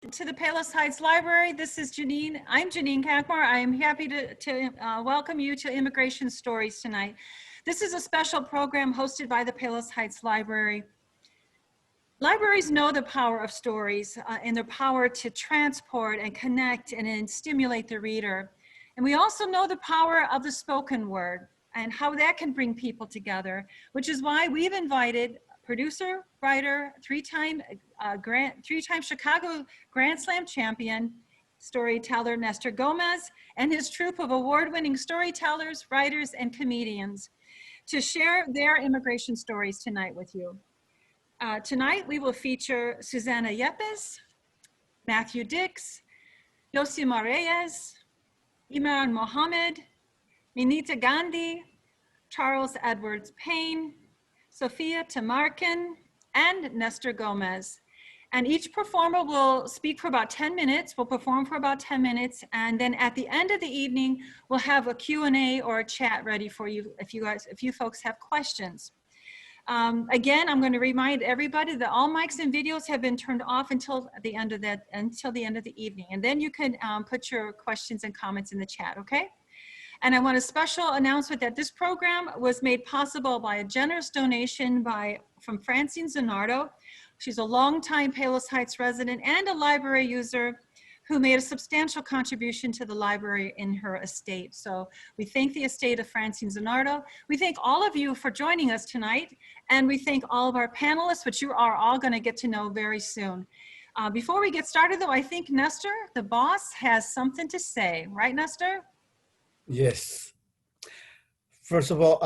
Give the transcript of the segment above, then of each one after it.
to the Palos Heights Library. This is Janine. I'm Janine Kakmar. I am happy to welcome you to Immigration Stories tonight. This is a special program hosted by the Palos Heights Library. Libraries know the power of stories and their power to transport and connect and stimulate the reader. And we also know the power of the spoken word and how that can bring people together, which is why we've invited producer, writer, three-time Chicago Grand Slam champion, storyteller Nestor Gomez, and his troupe of award-winning storytellers, writers, and comedians to share their immigration stories tonight with you. Tonight, we will feature Susana Yepes, Matthew Dix, Yosimar Reyes, Imran Mohammed, Minita Gandhi, Charles Edwards Payne, Sophia Tamarkin, and Nestor Gomez. And each performer will speak for about 10 minutes, will perform for about 10 minutes, and then at the end of the evening, we'll have a Q&A or a chat ready for you if you folks have questions. Again, I'm going to remind everybody that all mics and videos have been turned off until the end of the evening, and then you can put your questions and comments in the chat, okay? And I want a special announcement that this program was made possible by a generous donation from Francine Zanardo. She's a longtime Palos Heights resident and a library user who made a substantial contribution to the library in her estate. So we thank the estate of Francine Zanardo. We thank all of you for joining us tonight, and we thank all of our panelists, which you are all gonna get to know very soon. Before we get started though, I think Nestor, the boss, has something to say. Right, Nestor? Yes. First of all,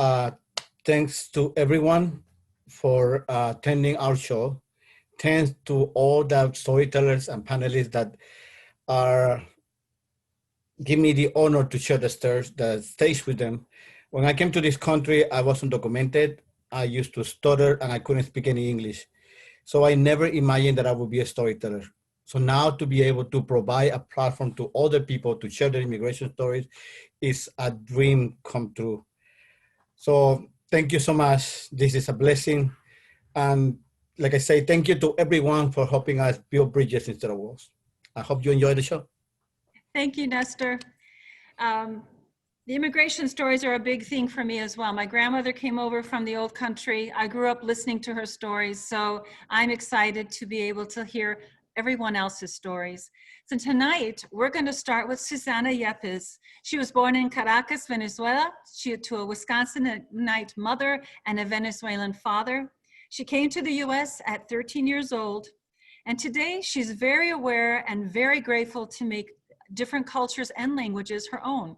thanks to everyone for attending our show. Thanks to all the storytellers and panelists that give me the honor to share the stage with them. When I came to this country, I wasn't documented. I used to stutter and I couldn't speak any English. So I never imagined that I would be a storyteller. So now to be able to provide a platform to other people to share their immigration stories is a dream come true. So thank you so much. This is a blessing. And like I say, thank you to everyone for helping us build bridges instead of walls. I hope you enjoy the show. Thank you, Nestor. The immigration stories are a big thing for me as well. My grandmother came over from the old country. I grew up listening to her stories, so I'm excited to be able to hear everyone else's stories. So tonight, we're going to start with Susana Yepes. She was born in Caracas, Venezuela, to a Wisconsinite mother and a Venezuelan father. She came to the US at 13 years old, and today she's very aware and very grateful to make different cultures and languages her own.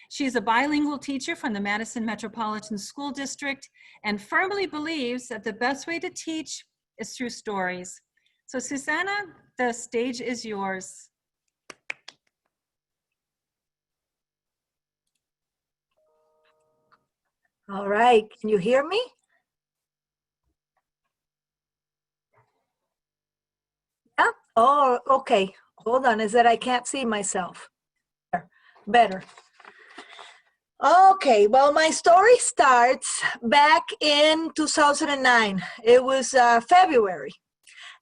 She's a bilingual teacher from the Madison Metropolitan School District and firmly believes that the best way to teach is through stories. So Susana, the stage is yours. All right, can you hear me? Yeah, oh, okay. Hold on, is that I can't see myself. Better. Okay, well, my story starts back in 2009. It was February,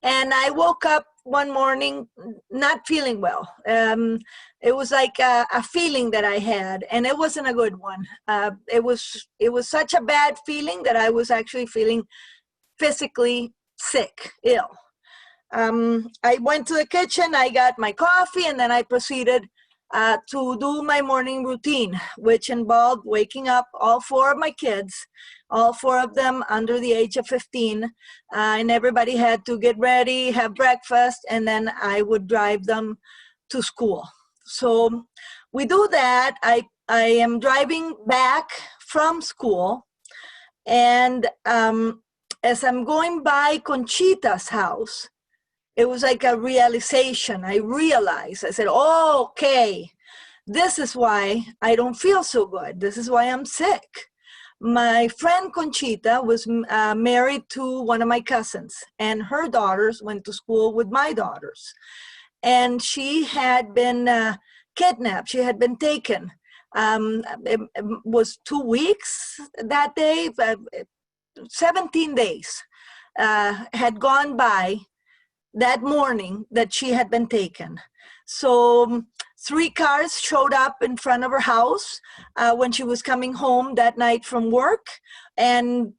and I woke up one morning not feeling well. It was like a feeling that I had, and it wasn't a good one. It was such a bad feeling that I was actually feeling physically sick, ill. I went to the kitchen, I got my coffee, and then I proceeded to do my morning routine, which involved waking up all four of my kids, all four of them under the age of 15, and everybody had to get ready, have breakfast, and then I would drive them to school. So we do that. I am driving back from school, and as I'm going by Conchita's house, it was like a realization. I realized, I said, oh, okay, this is why I don't feel so good. This is why I'm sick. My friend Conchita was married to one of my cousins, and her daughters went to school with my daughters. And she had been kidnapped. She had been taken. It was 2 weeks that day, 17 days had gone by that morning that she had been taken. So 3 cars showed up in front of her house when she was coming home that night from work, and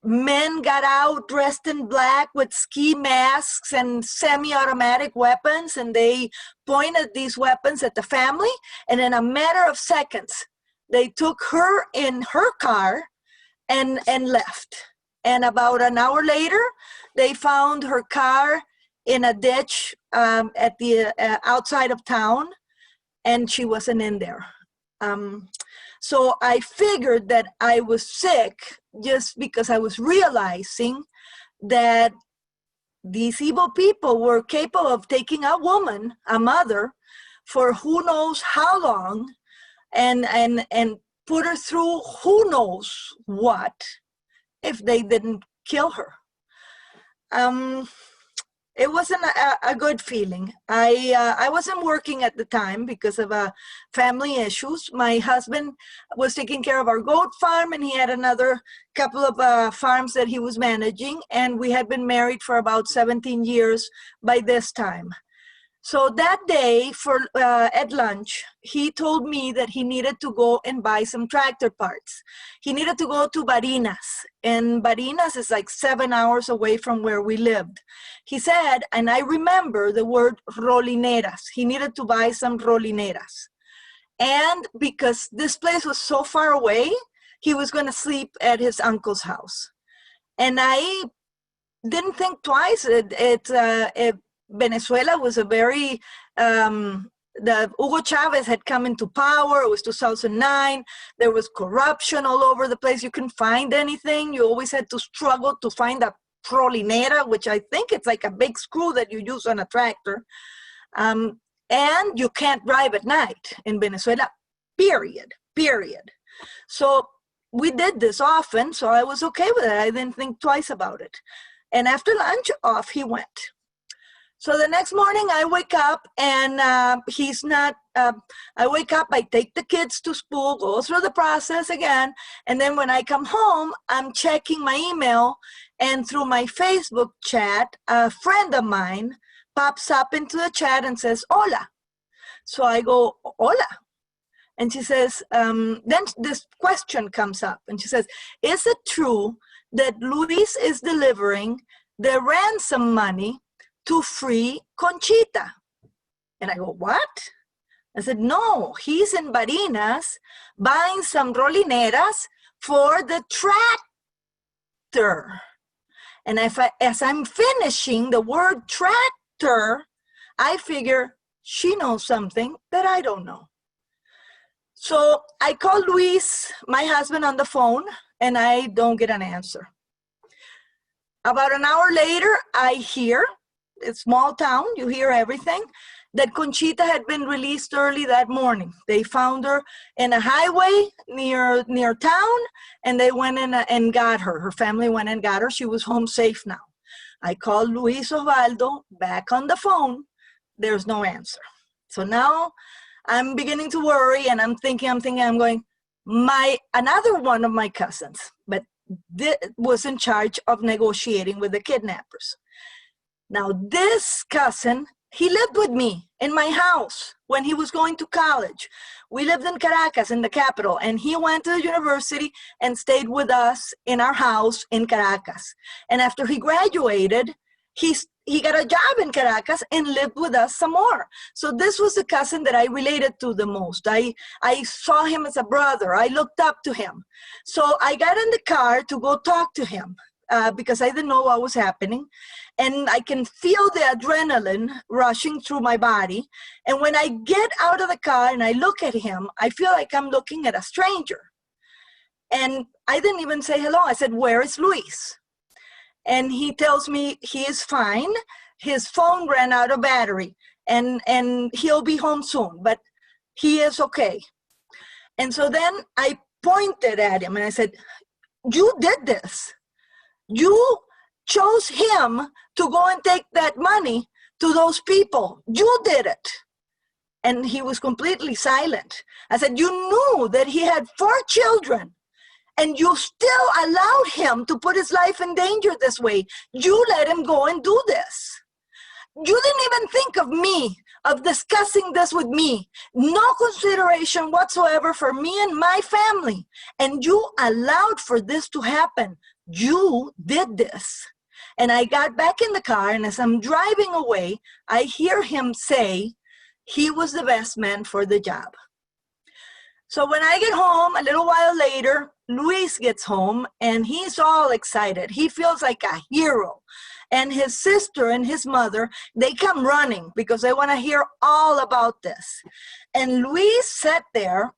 men got out dressed in black with ski masks and semi-automatic weapons, and they pointed these weapons at the family, and in a matter of seconds, they took her in her car and left. And about an hour later, they found her car in a ditch at the outside of town, and she wasn't in there. So I figured that I was sick just because I was realizing that these evil people were capable of taking a woman, a mother, for who knows how long, and put her through who knows what if they didn't kill her. It wasn't a good feeling. I wasn't working at the time because of family issues. My husband was taking care of our goat farm, and he had another couple of farms that he was managing, and we had been married for about 17 years by this time. So that day at lunch, he told me that he needed to go and buy some tractor parts. He needed to go to Barinas, and Barinas is like 7 hours away from where we lived. He said, and I remember the word rolineras. He needed to buy some rolineras. And because this place was so far away, he was going to sleep at his uncle's house. And I didn't think twice. Venezuela was a very, Hugo Chavez had come into power. It was 2009. There was corruption all over the place. You couldn't find anything. You always had to struggle to find a trolinera, which I think it's like a big screw that you use on a tractor. And you can't drive at night in Venezuela, period. So we did this often, so I was okay with it. I didn't think twice about it. And after lunch, off he went. So the next morning I wake up and he's not, I wake up, I take the kids to school, go through the process again. And then when I come home, I'm checking my email, and through my Facebook chat, a friend of mine pops up into the chat and says, hola. So I go, hola. And she says, then this question comes up and she says, is it true that Luis is delivering the ransom money to free Conchita? And I go, what? I said, no, he's in Barinas buying some rolineras for the tractor. And as I'm finishing the word tractor, I figure she knows something that I don't know. So I call Luis, my husband, on the phone, and I don't get an answer. About an hour later, I hear, it's small town, you hear everything, that Conchita had been released early that morning. They found her in a highway near town, and they went in and got her. Her family went and got her. She was home safe now. I called Luis Osvaldo back on the phone. There's no answer. So now I'm beginning to worry, and I'm going, another one of my cousins, but was in charge of negotiating with the kidnappers. Now this cousin, he lived with me in my house when he was going to college. We lived in Caracas, in the capital, and he went to the university and stayed with us in our house in Caracas. And after he graduated, he got a job in Caracas and lived with us some more. So this was the cousin that I related to the most. I saw him as a brother. I looked up to him. So I got in the car to go talk to him because I didn't know what was happening. And I can feel the adrenaline rushing through my body. And when I get out of the car and I look at him, I feel like I'm looking at a stranger. And I didn't even say hello. I said, where is Luis? And he tells me he is fine. His phone ran out of battery and he'll be home soon, but he is okay. And so then I pointed at him and I said, you did this. You chose him to go and take that money to those people. You did it. And he was completely silent. I said, you knew that he had 4 children and you still allowed him to put his life in danger this way. You let him go and do this. You didn't even think of me, of discussing this with me. No consideration whatsoever for me and my family. And you allowed for this to happen. You did this. And I got back in the car, and as I'm driving away, I hear him say he was the best man for the job. So when I get home, a little while later, Luis gets home, and he's all excited. He feels like a hero. And his sister and his mother, they come running because they want to hear all about this. And Luis sat there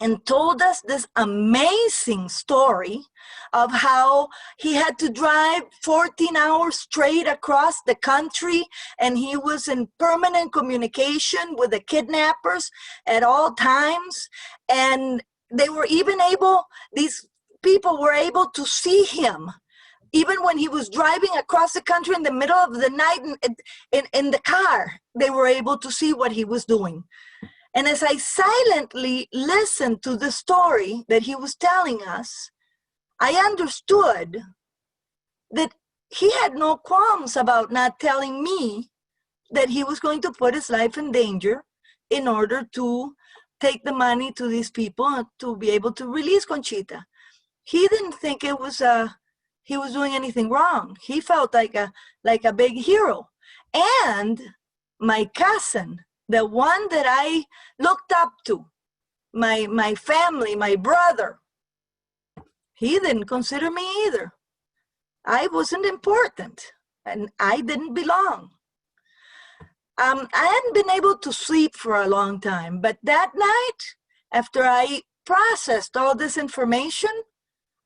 and told us this amazing story of how he had to drive 14 hours straight across the country, and he was in permanent communication with the kidnappers at all times. And they were even able, these people were able to see him even when he was driving across the country in the middle of the night in the car. They were able to see what he was doing. And as I silently listened to the story that he was telling us, I understood that he had no qualms about not telling me that he was going to put his life in danger in order to take the money to these people to be able to release Conchita. He didn't think it was he was doing anything wrong. He felt like a big hero. And my cousin, the one that I looked up to, my family, my brother, he didn't consider me either. I wasn't important, and I didn't belong. I hadn't been able to sleep for a long time, but that night, after I processed all this information,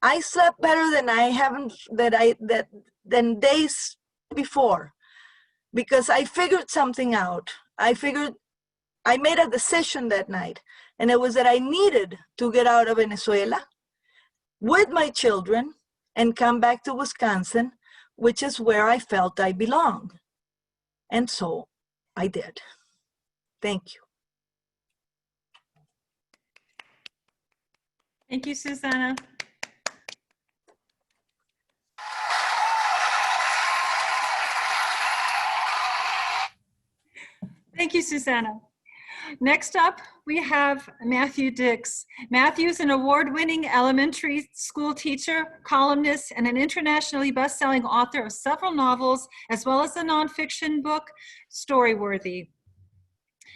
I slept better than days before, because I figured something out. I made a decision that night, and it was that I needed to get out of Venezuela with my children and come back to Wisconsin, which is where I felt I belonged. And so I did. Thank you. Thank you, Susanna. Thank you, Susanna. Next up, we have Matthew Dix. Matthew is an award-winning elementary school teacher, columnist, and an internationally best-selling author of several novels, as well as the nonfiction book, Storyworthy.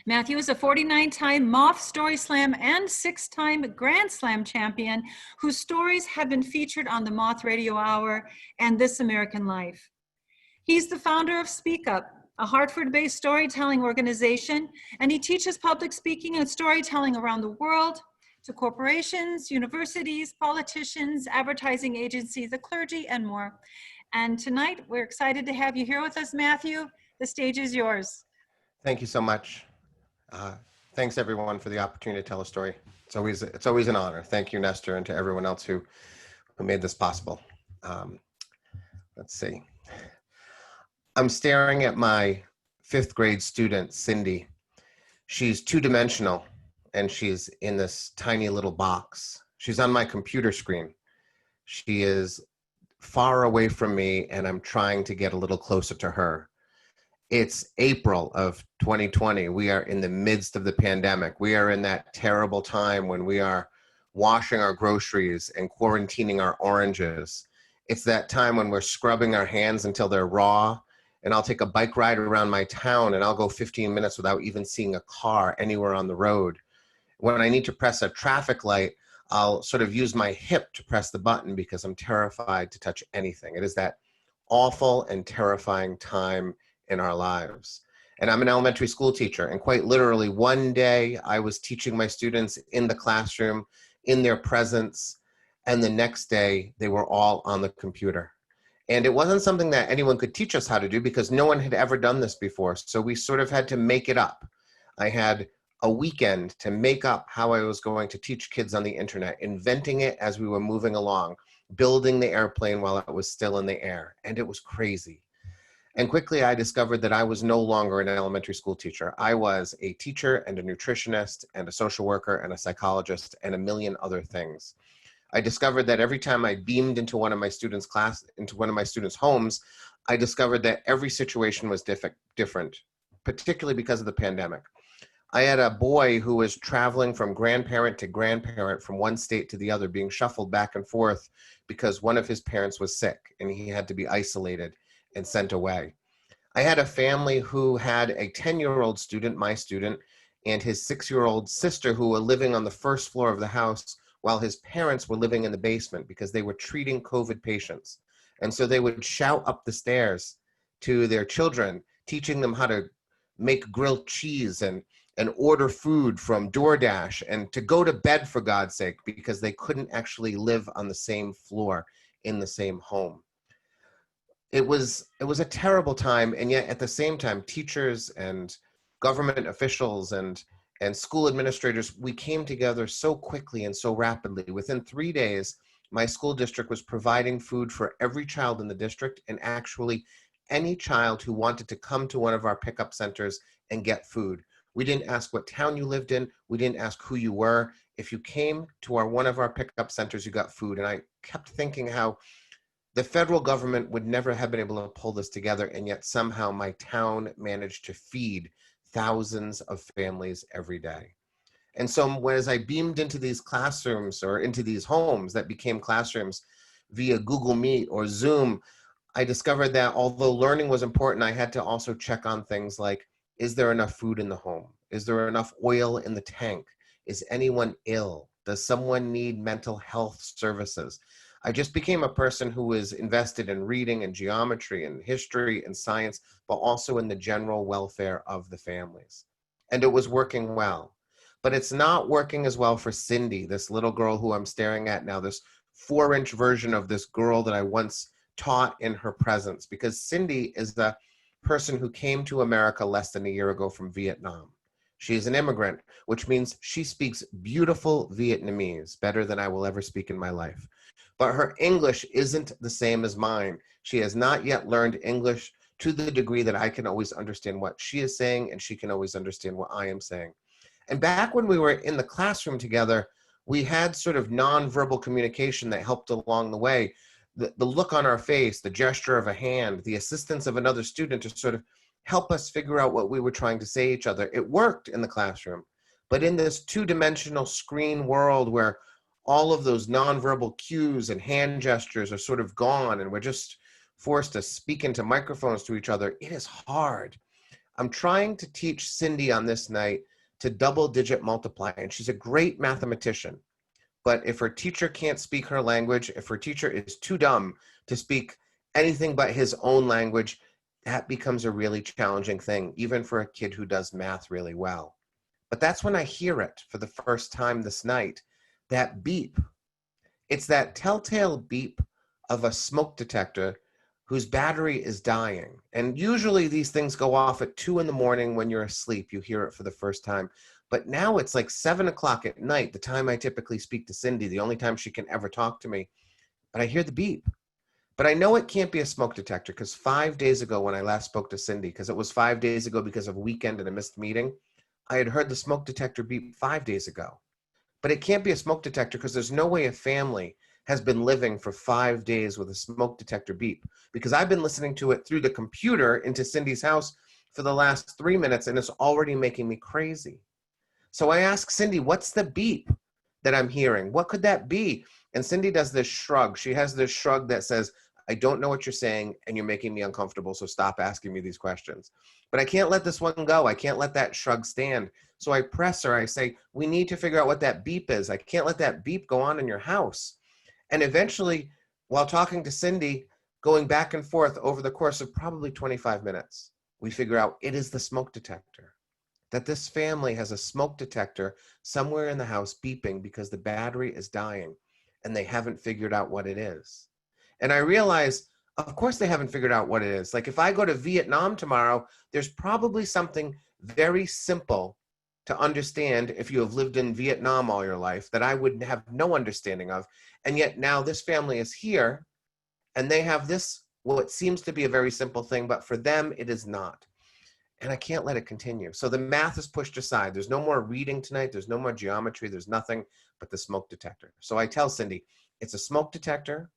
Matthew is a 49-time Moth Story Slam and 6-time Grand Slam champion, whose stories have been featured on the Moth Radio Hour and This American Life. He's the founder of Speak Up, a Hartford-based storytelling organization, and he teaches public speaking and storytelling around the world to corporations, universities, politicians, advertising agencies, the clergy, and more. And tonight, we're excited to have you here with us, Matthew. The stage is yours. Thank you so much. Thanks everyone for the opportunity to tell a story. It's always an honor. Thank you, Nestor, and to everyone else who made this possible. Let's see. I'm staring at my 5th grade student, Cindy. She's 2-dimensional, and she's in this tiny little box. She's on my computer screen. She is far away from me, and I'm trying to get a little closer to her. It's April of 2020. We are in the midst of the pandemic. We are in that terrible time when we are washing our groceries and quarantining our oranges. It's that time when we're scrubbing our hands until they're raw. And I'll take a bike ride around my town, and I'll go 15 minutes without even seeing a car anywhere on the road. When I need to press a traffic light, I'll sort of use my hip to press the button because I'm terrified to touch anything. It is that awful and terrifying time in our lives. And I'm an elementary school teacher, and quite literally one day I was teaching my students in the classroom, in their presence, and the next day they were all on the computer. And it wasn't something that anyone could teach us how to do because no one had ever done this before. So we sort of had to make it up. I had a weekend to make up how I was going to teach kids on the internet, inventing it as we were moving along, building the airplane while it was still in the air. And it was crazy. And quickly I discovered that I was no longer an elementary school teacher. I was a teacher and a nutritionist and a social worker and a psychologist and a million other things. I discovered that every time I beamed into one of my students' homes, I discovered that every situation was different, particularly because of the pandemic. I had a boy who was traveling from grandparent to grandparent from one state to the other, being shuffled back and forth because one of his parents was sick and he had to be isolated and sent away. I had a family who had a 10-year-old student, my student, and his 6-year-old sister who were living on the first floor of the house while his parents were living in the basement because they were treating COVID patients. And so they would shout up the stairs to their children, teaching them how to make grilled cheese and order food from DoorDash and to go to bed, for God's sake, because they couldn't actually live on the same floor in the same home. It was a terrible time, and yet at the same time, teachers and government officials and school administrators, we came together so quickly and so rapidly. Within 3 days, my school district was providing food for every child in the district, and actually any child who wanted to come to one of our pickup centers and get food. We didn't ask what town you lived in. We didn't ask who you were. If you came to one of our pickup centers, you got food. And I kept thinking how the federal government would never have been able to pull this together, and yet somehow my town managed to feed thousands of families every day. And so as I beamed into these classrooms or into these homes that became classrooms via Google Meet or Zoom, I discovered that although learning was important, I had to also check on things like, is there enough food in the home? Is there enough oil in the tank? Is anyone ill? Does someone need mental health services? I just became a person who was invested in reading and geometry and history and science, but also in the general welfare of the families. And it was working well. But it's not working as well for Cindy, this little girl who I'm staring at now, this 4-inch version of this girl that I once taught in her presence, because Cindy is the person who came to America less than a year ago from Vietnam. She is an immigrant, which means she speaks beautiful Vietnamese, better than I will ever speak in my life. But her English isn't the same as mine. She has not yet learned English to the degree that I can always understand what she is saying, and she can always understand what I am saying. And back when we were in the classroom together, we had sort of nonverbal communication that helped along the way. The look on our face, the gesture of a hand, the assistance of another student to sort of help us figure out what we were trying to say to each other. It worked in the classroom. But in this two-dimensional screen world where all of those nonverbal cues and hand gestures are sort of gone and we're just forced to speak into microphones to each other, it is hard. I'm trying to teach Cindy on this night to double-digit multiply, and she's a great mathematician. But if her teacher can't speak her language, if her teacher is too dumb to speak anything but his own language, that becomes a really challenging thing, even for a kid who does math really well. But that's when I hear it for the first time this night, that beep. It's that telltale beep of a smoke detector whose battery is dying. And usually these things go off at 2 a.m. when you're asleep. You hear it for the first time. But now it's like 7 o'clock at night, the time I typically speak to Cindy, the only time she can ever talk to me. But I hear the beep. But I know it can't be a smoke detector because 5 days ago when I last spoke to Cindy, because it was 5 days ago because of a weekend and a missed meeting, I had heard the smoke detector beep 5 days ago. But it can't be a smoke detector because there's no way a family has been living for 5 days with a smoke detector beep, because I've been listening to it through the computer into Cindy's house for the last 3 minutes and it's already making me crazy. So I asked Cindy, what's the beep that I'm hearing? What could that be? And Cindy does this shrug. She has this shrug that says, I don't know what you're saying and you're making me uncomfortable, so stop asking me these questions. But I can't let this one go. I can't let that shrug stand. So I press her. I say, we need to figure out what that beep is. I can't let that beep go on in your house. And eventually, while talking to Cindy, going back and forth over the course of probably 25 minutes, we figure out it is the smoke detector. That this family has a smoke detector somewhere in the house beeping because the battery is dying and they haven't figured out what it is. And I realize, of course they haven't figured out what it is. Like if I go to Vietnam tomorrow, there's probably something very simple to understand if you have lived in Vietnam all your life that I would have no understanding of. And yet now this family is here and they have this, what seems to be a very simple thing, but for them it is not. And I can't let it continue. So the math is pushed aside. There's no more reading tonight. There's no more geometry. There's nothing but the smoke detector. So I tell Cindy, it's a smoke detector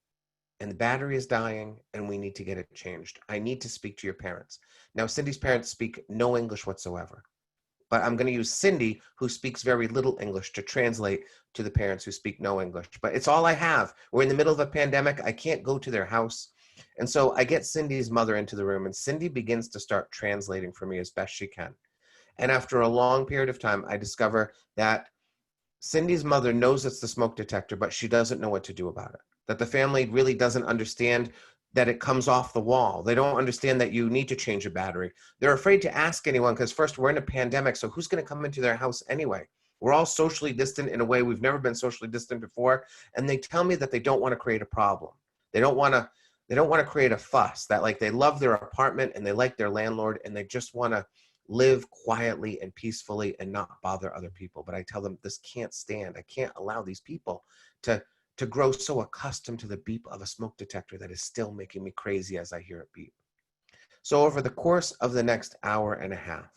and the battery is dying and we need to get it changed. I need to speak to your parents. Now, Cindy's parents speak no English whatsoever, but I'm going to use Cindy, who speaks very little English, to translate to the parents who speak no English. But it's all I have. We're in the middle of a pandemic. I can't go to their house. And so I get Cindy's mother into the room, and Cindy begins to start translating for me as best she can. And after a long period of time, I discover that Cindy's mother knows it's the smoke detector, but she doesn't know what to do about it. That the family really doesn't understand that it comes off the wall. They don't understand that you need to change a battery. They're afraid to ask anyone because first, we're in a pandemic, so who's going to come into their house anyway? We're all socially distant in a way we've never been socially distant before. And they tell me that they don't want to create a problem. They don't want to create a fuss, that like they love their apartment and they like their landlord and they just want to live quietly and peacefully and not bother other people. But I tell them this can't stand. I can't allow these people to grow so accustomed to the beep of a smoke detector that is still making me crazy as I hear it beep. So over the course of the next hour and a half,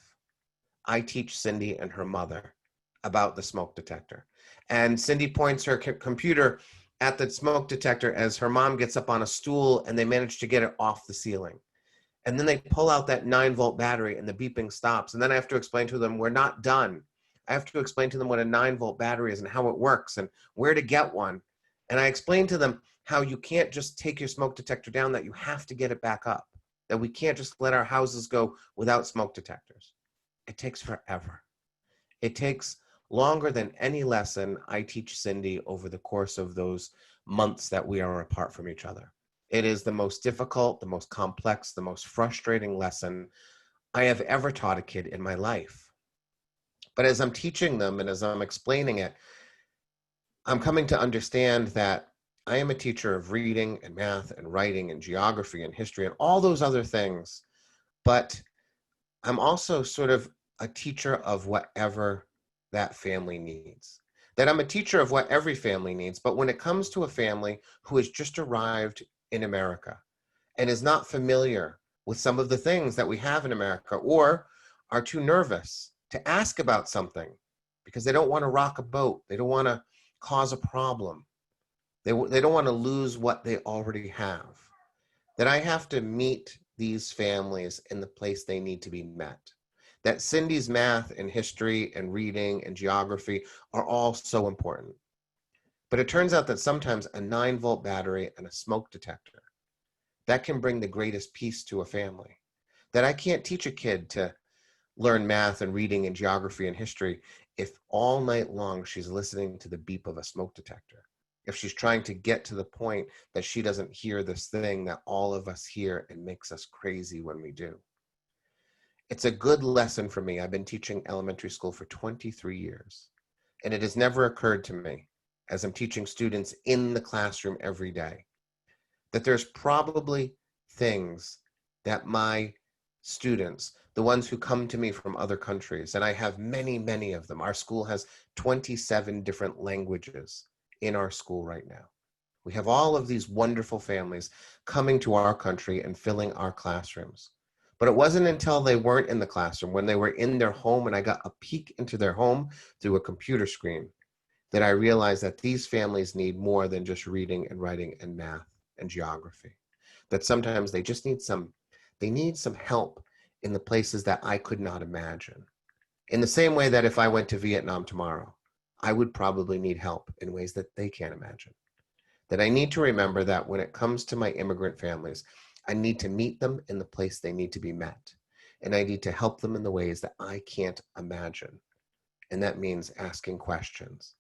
I teach Cindy and her mother about the smoke detector. And Cindy points her computer at the smoke detector as her mom gets up on a stool and they manage to get it off the ceiling. And then they pull out that 9-volt battery and the beeping stops. And then I have to explain to them, we're not done. I have to explain to them what a 9-volt battery is and how it works and where to get one. And I explain to them how you can't just take your smoke detector down, that you have to get it back up, that we can't just let our houses go without smoke detectors. It takes forever. It takes longer than any lesson I teach Cindy over the course of those months that we are apart from each other. It is the most difficult, the most complex, the most frustrating lesson I have ever taught a kid in my life. But as I'm teaching them and as I'm explaining it, I'm coming to understand that I am a teacher of reading and math and writing and geography and history and all those other things. But I'm also sort of a teacher of whatever that family needs. That I'm a teacher of what every family needs. But when it comes to a family who has just arrived in America and is not familiar with some of the things that we have in America, or are too nervous to ask about something because they don't want to rock a boat, they don't want to cause a problem, they don't want to lose what they already have, that I have to meet these families in the place they need to be met. That Cindy's math and history and reading and geography are all so important. But it turns out that sometimes a 9-volt battery and a smoke detector, that can bring the greatest peace to a family. That I can't teach a kid to learn math and reading and geography and history if all night long she's listening to the beep of a smoke detector. If she's trying to get to the point that she doesn't hear this thing that all of us hear and makes us crazy when we do. It's a good lesson for me. I've been teaching elementary school for 23 years, and it has never occurred to me as I'm teaching students in the classroom every day that there's probably things that my students, the ones who come to me from other countries, and I have many, many of them. Our school has 27 different languages in our school right now. We have all of these wonderful families coming to our country and filling our classrooms. But it wasn't until they weren't in the classroom, when they were in their home and I got a peek into their home through a computer screen, that I realized that these families need more than just reading and writing and math and geography. That sometimes they just need some help in the places that I could not imagine. In the same way that if I went to Vietnam tomorrow, I would probably need help in ways that they can't imagine. That I need to remember that when it comes to my immigrant families, I need to meet them in the place they need to be met. And I need to help them in the ways that I can't imagine. And that means asking questions.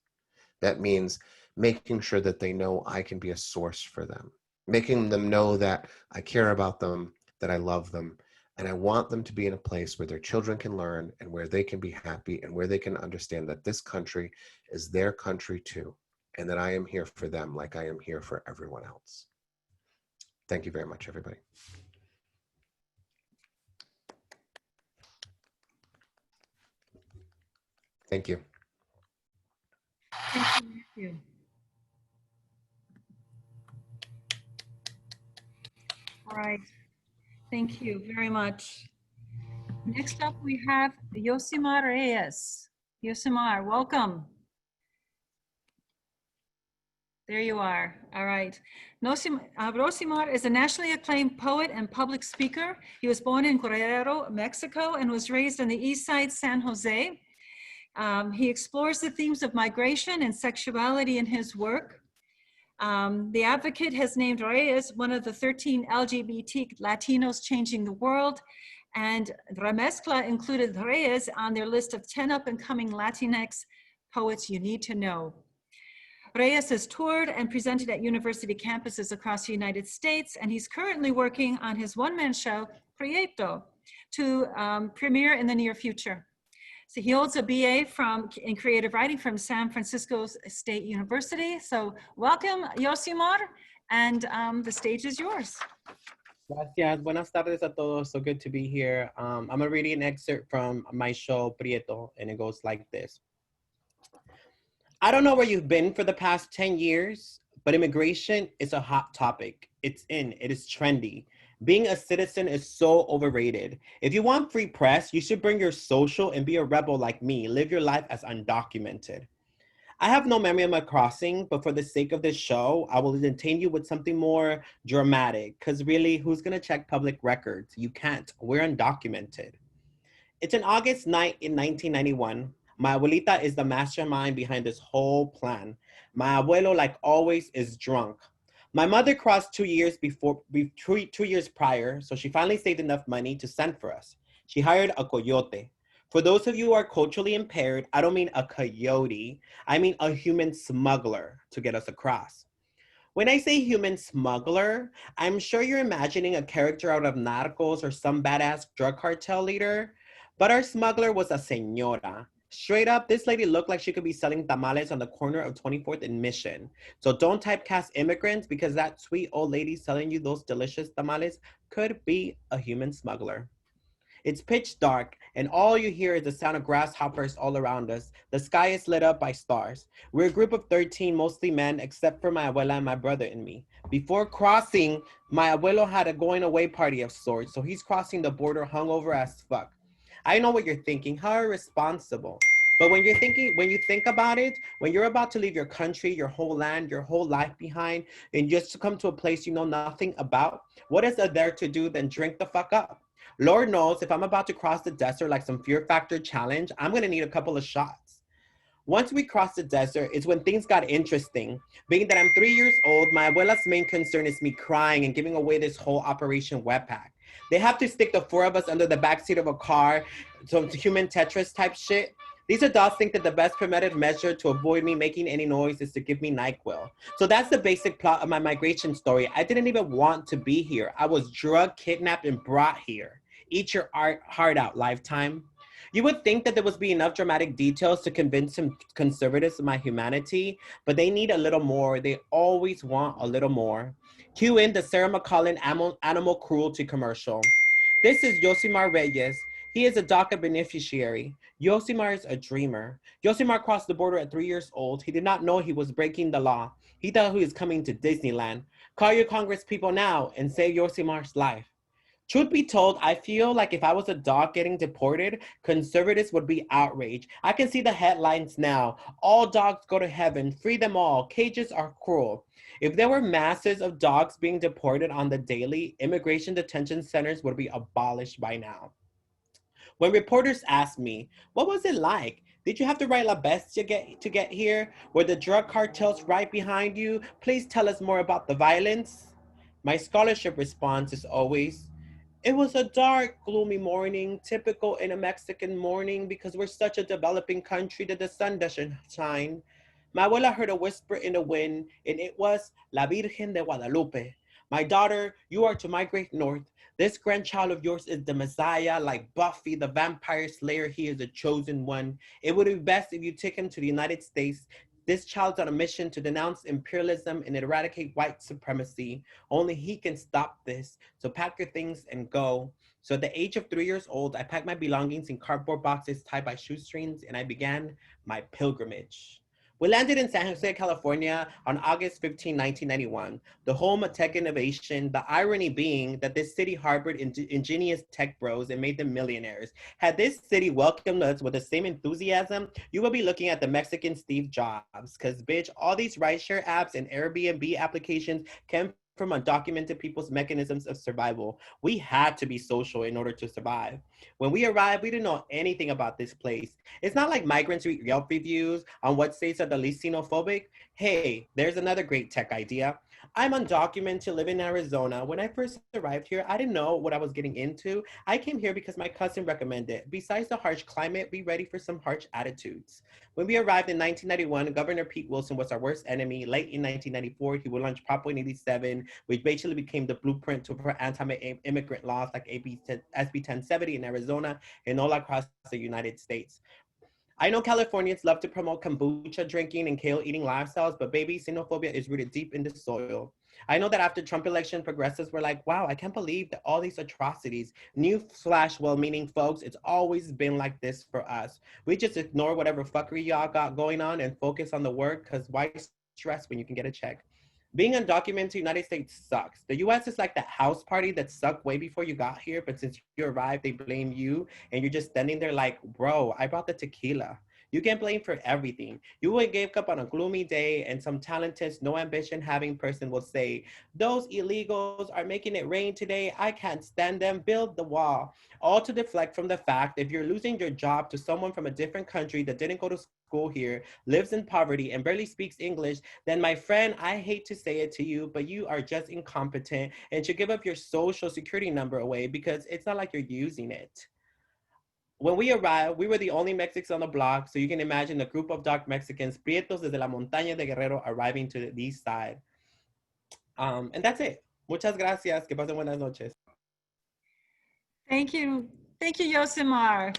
That means making sure that they know I can be a source for them. Making them know that I care about them, that I love them, and I want them to be in a place where their children can learn and where they can be happy and where they can understand that this country is their country too, and that I am here for them like I am here for everyone else. Thank you very much, everybody. Thank you. Thank you. All right. Thank you very much. Next up, we have Yosimar Reyes. Yosimar, welcome. There you are. All right. Rosimar is a nationally acclaimed poet and public speaker. He was born in Guerrero, Mexico, and was raised on the east side, San Jose. He explores the themes of migration and sexuality in his work. The Advocate has named Reyes one of the 13 LGBT Latinos changing the world, and Remezcla included Reyes on their list of 10 up-and-coming Latinx poets you need to know. Reyes has toured and presented at university campuses across the United States, and he's currently working on his one-man show, Proyecto, to premiere in the near future. So he holds a BA in creative writing from San Francisco State University. So welcome, Yosimar, and the stage is yours. Gracias. Buenas tardes a todos. So good to be here. I'm going to read an excerpt from my show, Prieto, and it goes like this. I don't know where you've been for the past 10 years, but immigration is a hot topic. It's in, it is trendy. Being a citizen is so overrated. If you want free press, you should bring your social and be a rebel like me. Live your life as undocumented. I have no memory of my crossing, but for the sake of this show, I will entertain you with something more dramatic, because really, who's going to check public records? You can't. We're undocumented. It's an August night in 1991. My abuelita is the mastermind behind this whole plan. My abuelo, like always, is drunk. My mother crossed 2 years prior, so she finally saved enough money to send for us. She hired a coyote. For those of you who are culturally impaired, I don't mean a coyote, I mean a human smuggler to get us across. When I say human smuggler, I'm sure you're imagining a character out of Narcos or some badass drug cartel leader, but our smuggler was a señora. Straight up, this lady looked like she could be selling tamales on the corner of 24th and Mission. So don't typecast immigrants, because that sweet old lady selling you those delicious tamales could be a human smuggler. It's pitch dark, and all you hear is the sound of grasshoppers all around us. The sky is lit up by stars. We're a group of 13, mostly men, except for my abuela and my brother and me. Before crossing, my abuelo had a going away party of sorts, so he's crossing the border hungover as fuck. I know what you're thinking, how irresponsible. But when you think about it, when you're about to leave your country, your whole land, your whole life behind, and just to come to a place you know nothing about, what is there to do than drink the fuck up? Lord knows if I'm about to cross the desert like some Fear Factor challenge, I'm gonna need a couple of shots. Once we crossed the desert, it's when things got interesting. Being that I'm 3 years old, my abuela's main concern is me crying and giving away this whole Operation Wet Pack. They have to stick the 4 of us under the backseat of a car, some human Tetris type shit. These adults think that the best preventive measure to avoid me making any noise is to give me NyQuil. So that's the basic plot of my migration story. I didn't even want to be here. I was drugged, kidnapped, and brought here. Eat your heart out, Lifetime. You would think that there would be enough dramatic details to convince some conservatives of my humanity, but they need a little more. They always want a little more. Cue in the Sarah McCollum animal cruelty commercial. This is Yosimar Reyes. He is a DACA beneficiary. Yosimar is a dreamer. Yosimar crossed the border at 3 years old. He did not know he was breaking the law. He thought he was coming to Disneyland. Call your Congress people now and save Yosimar's life. Truth be told, I feel like if I was a dog getting deported, conservatives would be outraged. I can see the headlines now. All dogs go to heaven. Free them all. Cages are cruel. If there were masses of dogs being deported on the daily, immigration detention centers would be abolished by now. When reporters asked me, what was it like? Did you have to ride La Bestia to get here? Were the drug cartels right behind you? Please tell us more about the violence. My scholarship response is always, it was a dark, gloomy morning, typical in a Mexican morning because we're such a developing country that the sun doesn't shine. My abuela heard a whisper in the wind, and it was La Virgen de Guadalupe. My daughter, you are to migrate north. This grandchild of yours is the Messiah, like Buffy, the vampire slayer. He is the chosen one. It would be best if you take him to the United States. This child's on a mission to denounce imperialism and eradicate white supremacy. Only he can stop this. So pack your things and go. So at the age of 3 years old, I packed my belongings in cardboard boxes tied by shoestrings, and I began my pilgrimage. We landed in San Jose, California on August 15, 1991, the home of tech innovation, the irony being that this city harbored ingenious tech bros and made them millionaires. Had this city welcomed us with the same enthusiasm, you would be looking at the Mexican Steve Jobs, because bitch, all these rideshare apps and Airbnb applications came from undocumented people's mechanisms of survival. We had to be social in order to survive. When we arrived, we didn't know anything about this place. It's not like migrants read Yelp reviews on what states are the least xenophobic. Hey, there's another great tech idea. I'm undocumented, living in Arizona. When I first arrived here, I didn't know what I was getting into. I came here because my cousin recommended it. Besides the harsh climate, be ready for some harsh attitudes. When we arrived in 1991, Governor Pete Wilson was our worst enemy. Late in 1994, he would launch Prop 187, which basically became the blueprint for anti-immigrant laws like SB 1070 in Arizona and all across the United States. I know Californians love to promote kombucha drinking and kale eating lifestyles, but baby, xenophobia is rooted deep in the soil. I know that after Trump election, progressives were like, wow, I can't believe that all these atrocities. Newsflash, well-meaning folks, it's always been like this for us. We just ignore whatever fuckery y'all got going on and focus on the work, because why stress when you can get a check? Being undocumented in the United States sucks. The US is like that house party that sucked way before you got here, but since you arrived, they blame you, and you're just standing there like, bro, I brought the tequila. You get blamed for everything. You will wake up on a gloomy day and some talented, no ambition having person will say, those illegals are making it rain today. I can't stand them. Build the wall. All to deflect from the fact if you're losing your job to someone from a different country that didn't go to school here, lives in poverty, and barely speaks English, then my friend, I hate to say it to you, but you are just incompetent and should give up your social security number away because it's not like you're using it. When we arrived, we were the only Mexicans on the block, so you can imagine a group of dark Mexicans, prietos desde la montaña de Guerrero, arriving to the east side. And that's it. Muchas gracias. Que pasen buenas noches. Thank you. Thank you, Yosimar.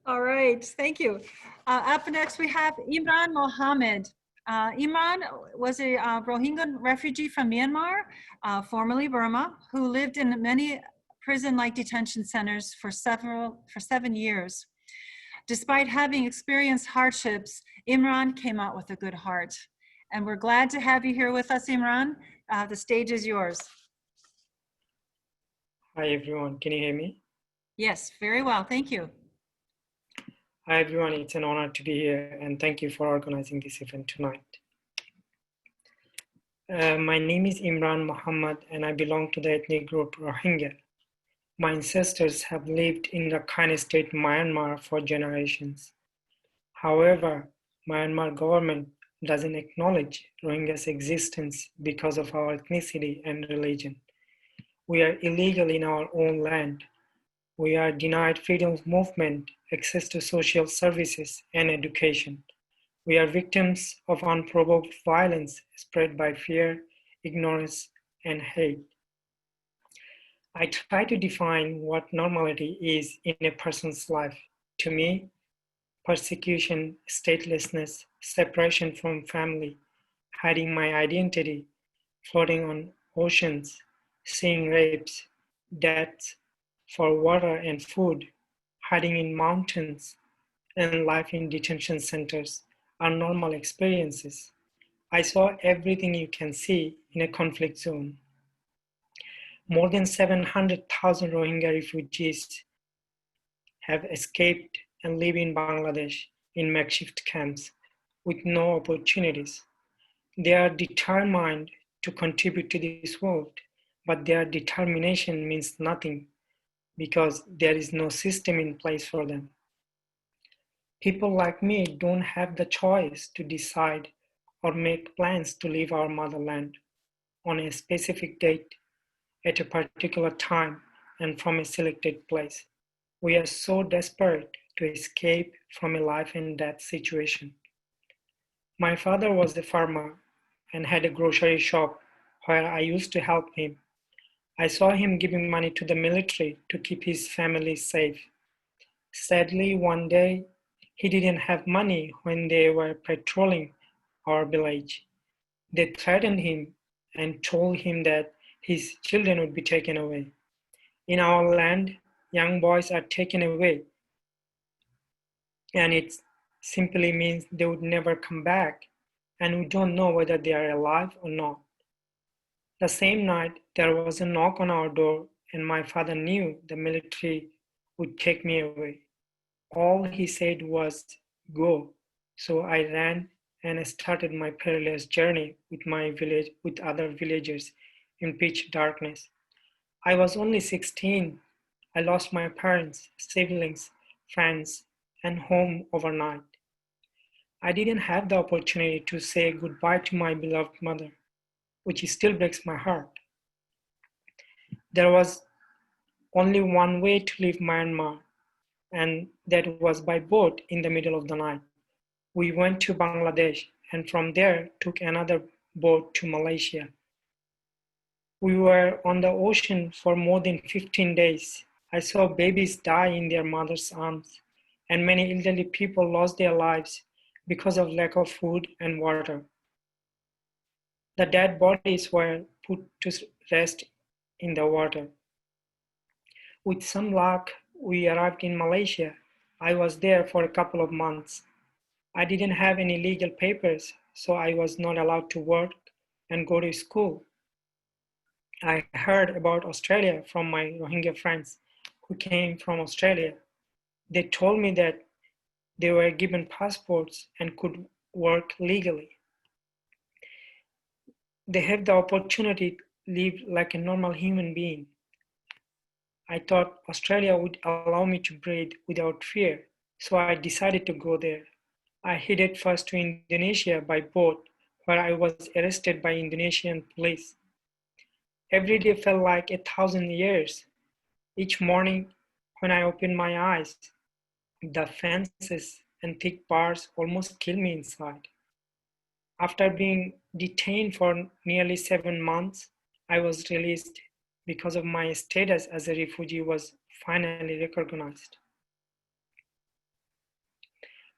All right, thank you. Up next, we have Imran Mohammed. Imran was a Rohingya refugee from Myanmar, formerly Burma, who lived in many prison-like detention centers for 7 years. Despite having experienced hardships, Imran came out with a good heart. And we're glad to have you here with us, Imran. The stage is yours. Hi everyone, can you hear me? Yes, very well, thank you. Hi everyone, it's an honor to be here and thank you for organizing this event tonight. My name is Imran Muhammad and I belong to the ethnic group Rohingya. My ancestors have lived in Rakhine State, Myanmar for generations. However, Myanmar government doesn't acknowledge Rohingya's existence because of our ethnicity and religion. We are illegal in our own land. We are denied freedom of movement, access to social services, and education. We are victims of unprovoked violence spread by fear, ignorance, and hate. I try to define what normality is in a person's life. To me, persecution, statelessness, separation from family, hiding my identity, floating on oceans, seeing rapes, deaths for water and food, hiding in mountains, and life in detention centers are normal experiences. I saw everything you can see in a conflict zone. More than 700,000 Rohingya refugees have escaped and live in Bangladesh in makeshift camps with no opportunities. They are determined to contribute to this world, but their determination means nothing because there is no system in place for them. People like me don't have the choice to decide or make plans to leave our motherland on a specific date at a particular time and from a selected place. We are so desperate to escape from a life and death situation. My father was a farmer and had a grocery shop where I used to help him. I saw him giving money to the military to keep his family safe. Sadly, one day, he didn't have money when they were patrolling our village. They threatened him and told him that his children would be taken away. In our land, young boys are taken away and it simply means they would never come back, and we don't know whether they are alive or not. The same night, there was a knock on our door, and my father knew the military would take me away. All he said was, "Go." So I ran and started my perilous journey with other villagers in pitch darkness. I was only 16. I lost my parents, siblings, friends, and home overnight. I didn't have the opportunity to say goodbye to my beloved mother, which still breaks my heart. There was only one way to leave Myanmar, and that was by boat in the middle of the night. We went to Bangladesh and from there took another boat to Malaysia. We were on the ocean for more than 15 days. I saw babies die in their mother's arms, and many elderly people lost their lives because of lack of food and water. The dead bodies were put to rest in the water. With some luck, we arrived in Malaysia. I was there for a couple of months. I didn't have any legal papers, so I was not allowed to work and go to school. I heard about Australia from my Rohingya friends who came from Australia. They told me that they were given passports and could work legally. They have the opportunity to live like a normal human being. I thought Australia would allow me to breathe without fear, so I decided to go there. I headed first to Indonesia by boat, where I was arrested by Indonesian police. Every day felt like 1,000 years. Each morning, when I opened my eyes, the fences and thick bars almost killed me inside. After being detained for nearly 7 months, I was released because of my status as a refugee was finally recognized.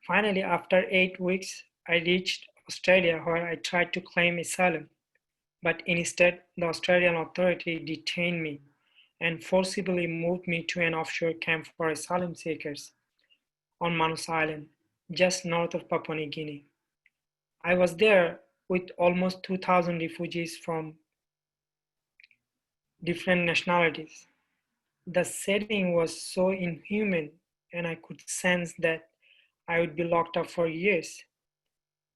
Finally, after 8 weeks, I reached Australia where I tried to claim asylum, but instead the Australian authority detained me and forcibly moved me to an offshore camp for asylum seekers on Manus Island, just north of Papua New Guinea. I was there with almost 2,000 refugees from different nationalities. The setting was so inhuman, and I could sense that I would be locked up for years.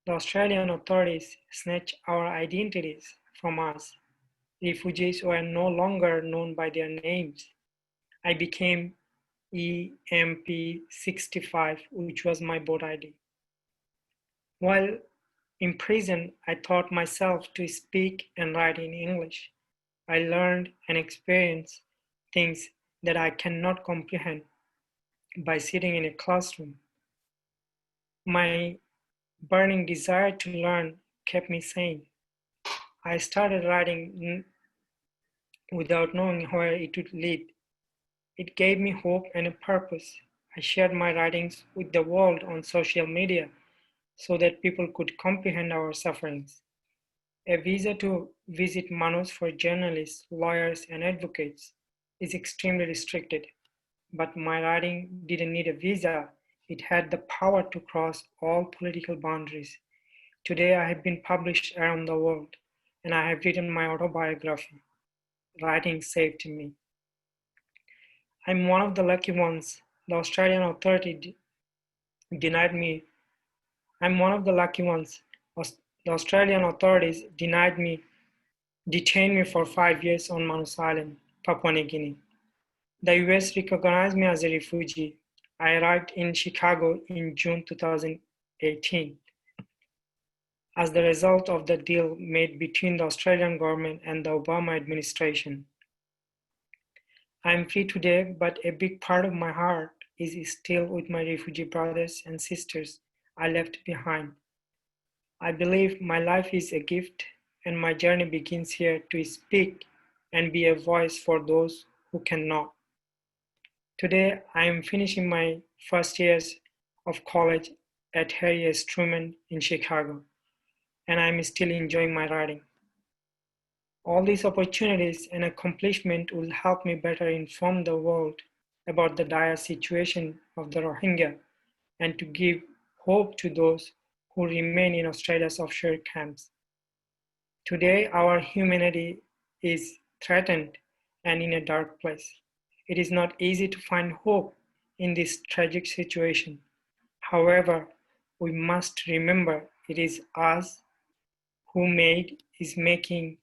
The Australian authorities snatched our identities from us. Refugees were no longer known by their names. I became EMP65, which was my boat ID. While in prison, I taught myself to speak and write in English. I learned and experienced things that I cannot comprehend by sitting in a classroom. My burning desire to learn kept me sane. I started writing without knowing where it would lead. It gave me hope and a purpose. I shared my writings with the world on social media so that people could comprehend our sufferings. A visa to visit Manus for journalists, lawyers, and advocates is extremely restricted, but my writing didn't need a visa. It had the power to cross all political boundaries. Today, I have been published around the world, and I have written my autobiography. Writing saved me. I'm one of the lucky ones. The Australian authority denied me. I'm one of the lucky ones. The Australian authorities detained me for 5 years on Manus Island, Papua New Guinea. The US recognized me as a refugee. I arrived in Chicago in June 2018 as the result of the deal made between the Australian government and the Obama administration. I'm free today, but a big part of my heart is still with my refugee brothers and sisters I left behind. I believe my life is a gift, and my journey begins here to speak and be a voice for those who cannot. Today, I am finishing my first years of college at Harry S. Truman in Chicago, and I'm still enjoying my writing. All these opportunities and accomplishment will help me better inform the world about the dire situation of the Rohingya and to give hope to those who remain in Australia's offshore camps. Today, our humanity is threatened and in a dark place. It is not easy to find hope in this tragic situation. However, we must remember it is us who made, is making,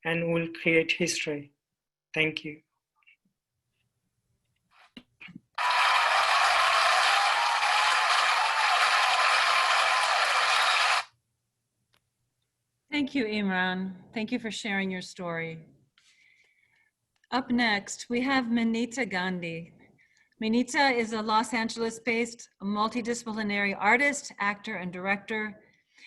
and will create history. Thank you. Thank you, Imran. Thank you for sharing your story. Up next, we have Manita Gandhi. Manita is a Los Angeles-based multidisciplinary artist, actor, and director.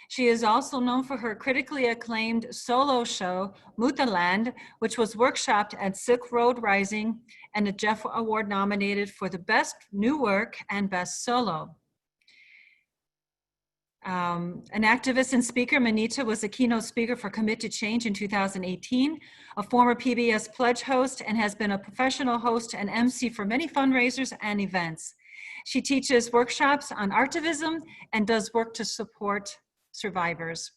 She is also known for her critically acclaimed solo show, Muthaland, which was workshopped at Silk Road Rising and a Jeff Award nominated for the Best New Work and Best Solo. An activist and speaker, Manita was a keynote speaker for Commit to Change in 2018, a former PBS Pledge host, and has been a professional host and MC for many fundraisers and events. She teaches workshops on artivism and does work to support survivors.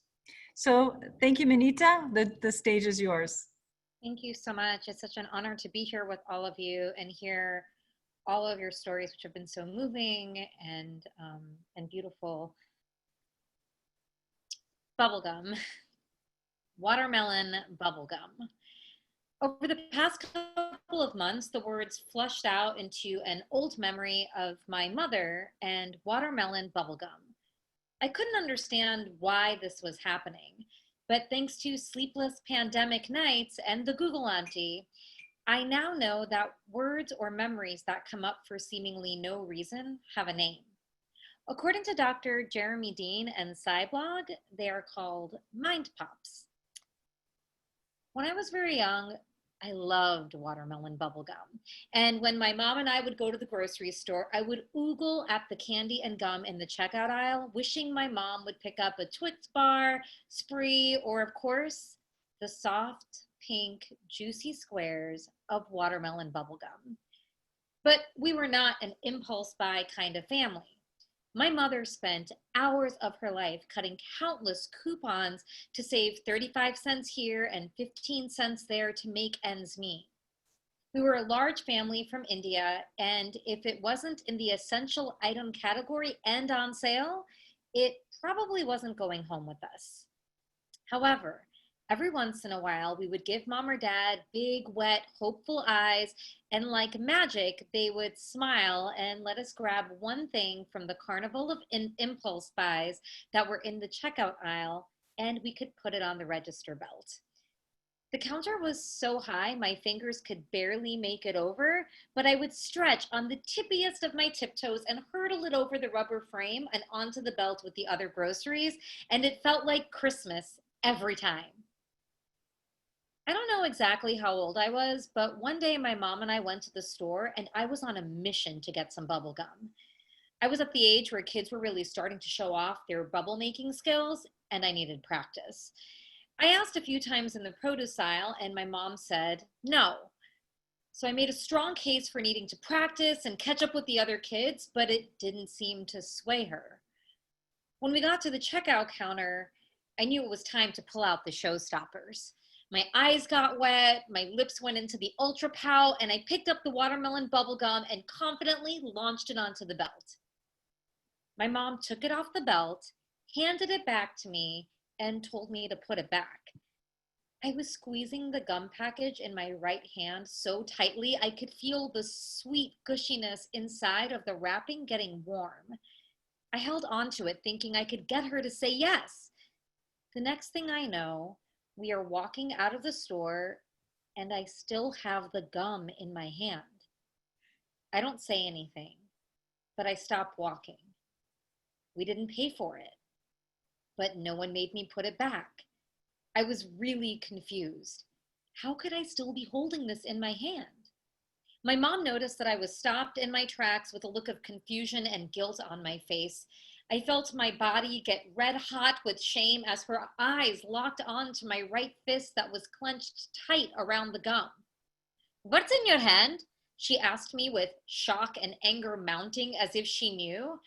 So thank you, Manita. The stage is yours. Thank you so much. It's such an honor to be here with all of you and hear all of your stories, which have been so moving and beautiful. Bubblegum, watermelon bubblegum. Over the past couple of months, the words flushed out into an old memory of my mother and watermelon bubblegum. I couldn't understand why this was happening, but thanks to sleepless pandemic nights and the Google auntie, I now know that words or memories that come up for seemingly no reason have a name. According to Dr. Jeremy Dean and SciBlog, they are called mind pops. When I was very young, I loved watermelon bubblegum. And when my mom and I would go to the grocery store, I would oogle at the candy and gum in the checkout aisle, wishing my mom would pick up a Twix bar, Spree, or of course, the soft, pink, juicy squares of watermelon bubblegum. But we were not an impulse buy kind of family. My mother spent hours of her life cutting countless coupons to save 35 cents here and 15 cents there to make ends meet. We were a large family from India, and if it wasn't in the essential item category and on sale, it probably wasn't going home with us. However, every once in a while, we would give mom or dad big, wet, hopeful eyes, and like magic, they would smile and let us grab one thing from the carnival of impulse buys that were in the checkout aisle, and we could put it on the register belt. The counter was so high, my fingers could barely make it over, but I would stretch on the tippiest of my tiptoes and hurdle it over the rubber frame and onto the belt with the other groceries, and it felt like Christmas every time. I don't know exactly how old I was, but one day my mom and I went to the store and I was on a mission to get some bubble gum. I was at the age where kids were really starting to show off their bubble making skills and I needed practice. I asked a few times in the produce aisle and my mom said no. So I made a strong case for needing to practice and catch up with the other kids, but it didn't seem to sway her. When we got to the checkout counter, I knew it was time to pull out the showstoppers. My eyes got wet, my lips went into the ultra pout, and I picked up the watermelon bubblegum and confidently launched it onto the belt. My mom took it off the belt, handed it back to me, and told me to put it back. I was squeezing the gum package in my right hand so tightly I could feel the sweet gushiness inside of the wrapping getting warm. I held onto it thinking I could get her to say yes. The next thing I know, we are walking out of the store and I still have the gum in my hand. I don't say anything, but I stop walking. We didn't pay for it, but no one made me put it back. I was really confused. How could I still be holding this in my hand? My mom noticed that I was stopped in my tracks with a look of confusion and guilt on my face. I felt my body get red hot with shame as her eyes locked onto my right fist that was clenched tight around the gum. "What's in your hand?" she asked me with shock and anger mounting as if she knew.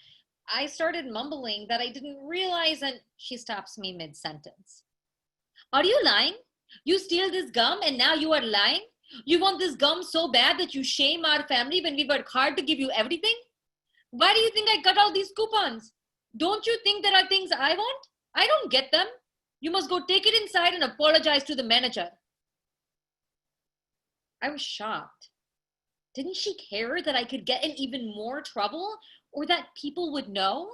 I started mumbling that I didn't realize, and she stops me mid-sentence. Are you lying? You steal this gum and now you are lying? You want this gum so bad that you shame our family when we work hard to give you everything? Why do you think I cut all these coupons? Don't you think there are things I want? I don't get them. You must go take it inside and apologize to the manager. I was shocked. Didn't she care that I could get in even more trouble or that people would know?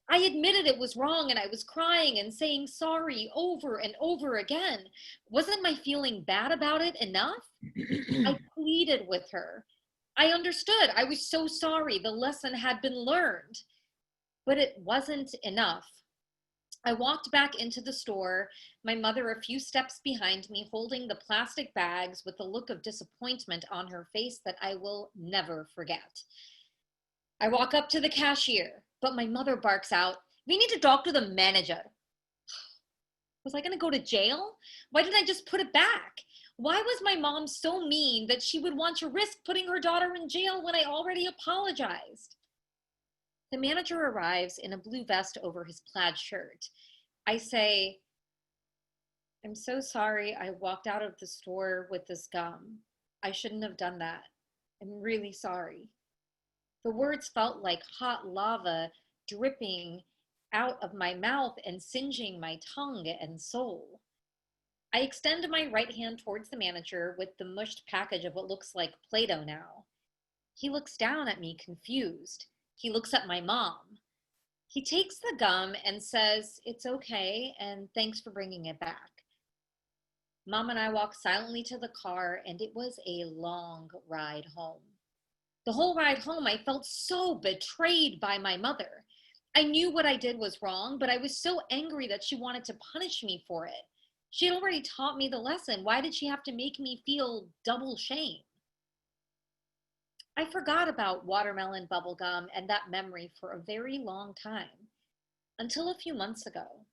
I admitted it was wrong and I was crying and saying sorry over and over again. Wasn't my feeling bad about it enough? I pleaded with her. I understood. I was so sorry. The lesson had been learned. But it wasn't enough. I walked back into the store, my mother a few steps behind me, holding the plastic bags with a look of disappointment on her face that I will never forget. I walk up to the cashier, but my mother barks out, "We need to talk to the manager." Was I gonna go to jail? Why didn't I just put it back? Why was my mom so mean that she would want to risk putting her daughter in jail when I already apologized? The manager arrives in a blue vest over his plaid shirt. I say, "I'm so sorry I walked out of the store with this gum. I shouldn't have done that. I'm really sorry." The words felt like hot lava dripping out of my mouth and singeing my tongue and soul. I extend my right hand towards the manager with the mushed package of what looks like Play-Doh now. He looks down at me confused. He looks at my mom. He takes the gum and says, "It's okay, and thanks for bringing it back." Mom and I walked silently to the car, and it was a long ride home. The whole ride home, I felt so betrayed by my mother. I knew what I did was wrong, but I was so angry that she wanted to punish me for it. She had already taught me the lesson. Why did she have to make me feel double shame? I forgot about watermelon bubblegum and that memory for a very long time, until a few months ago.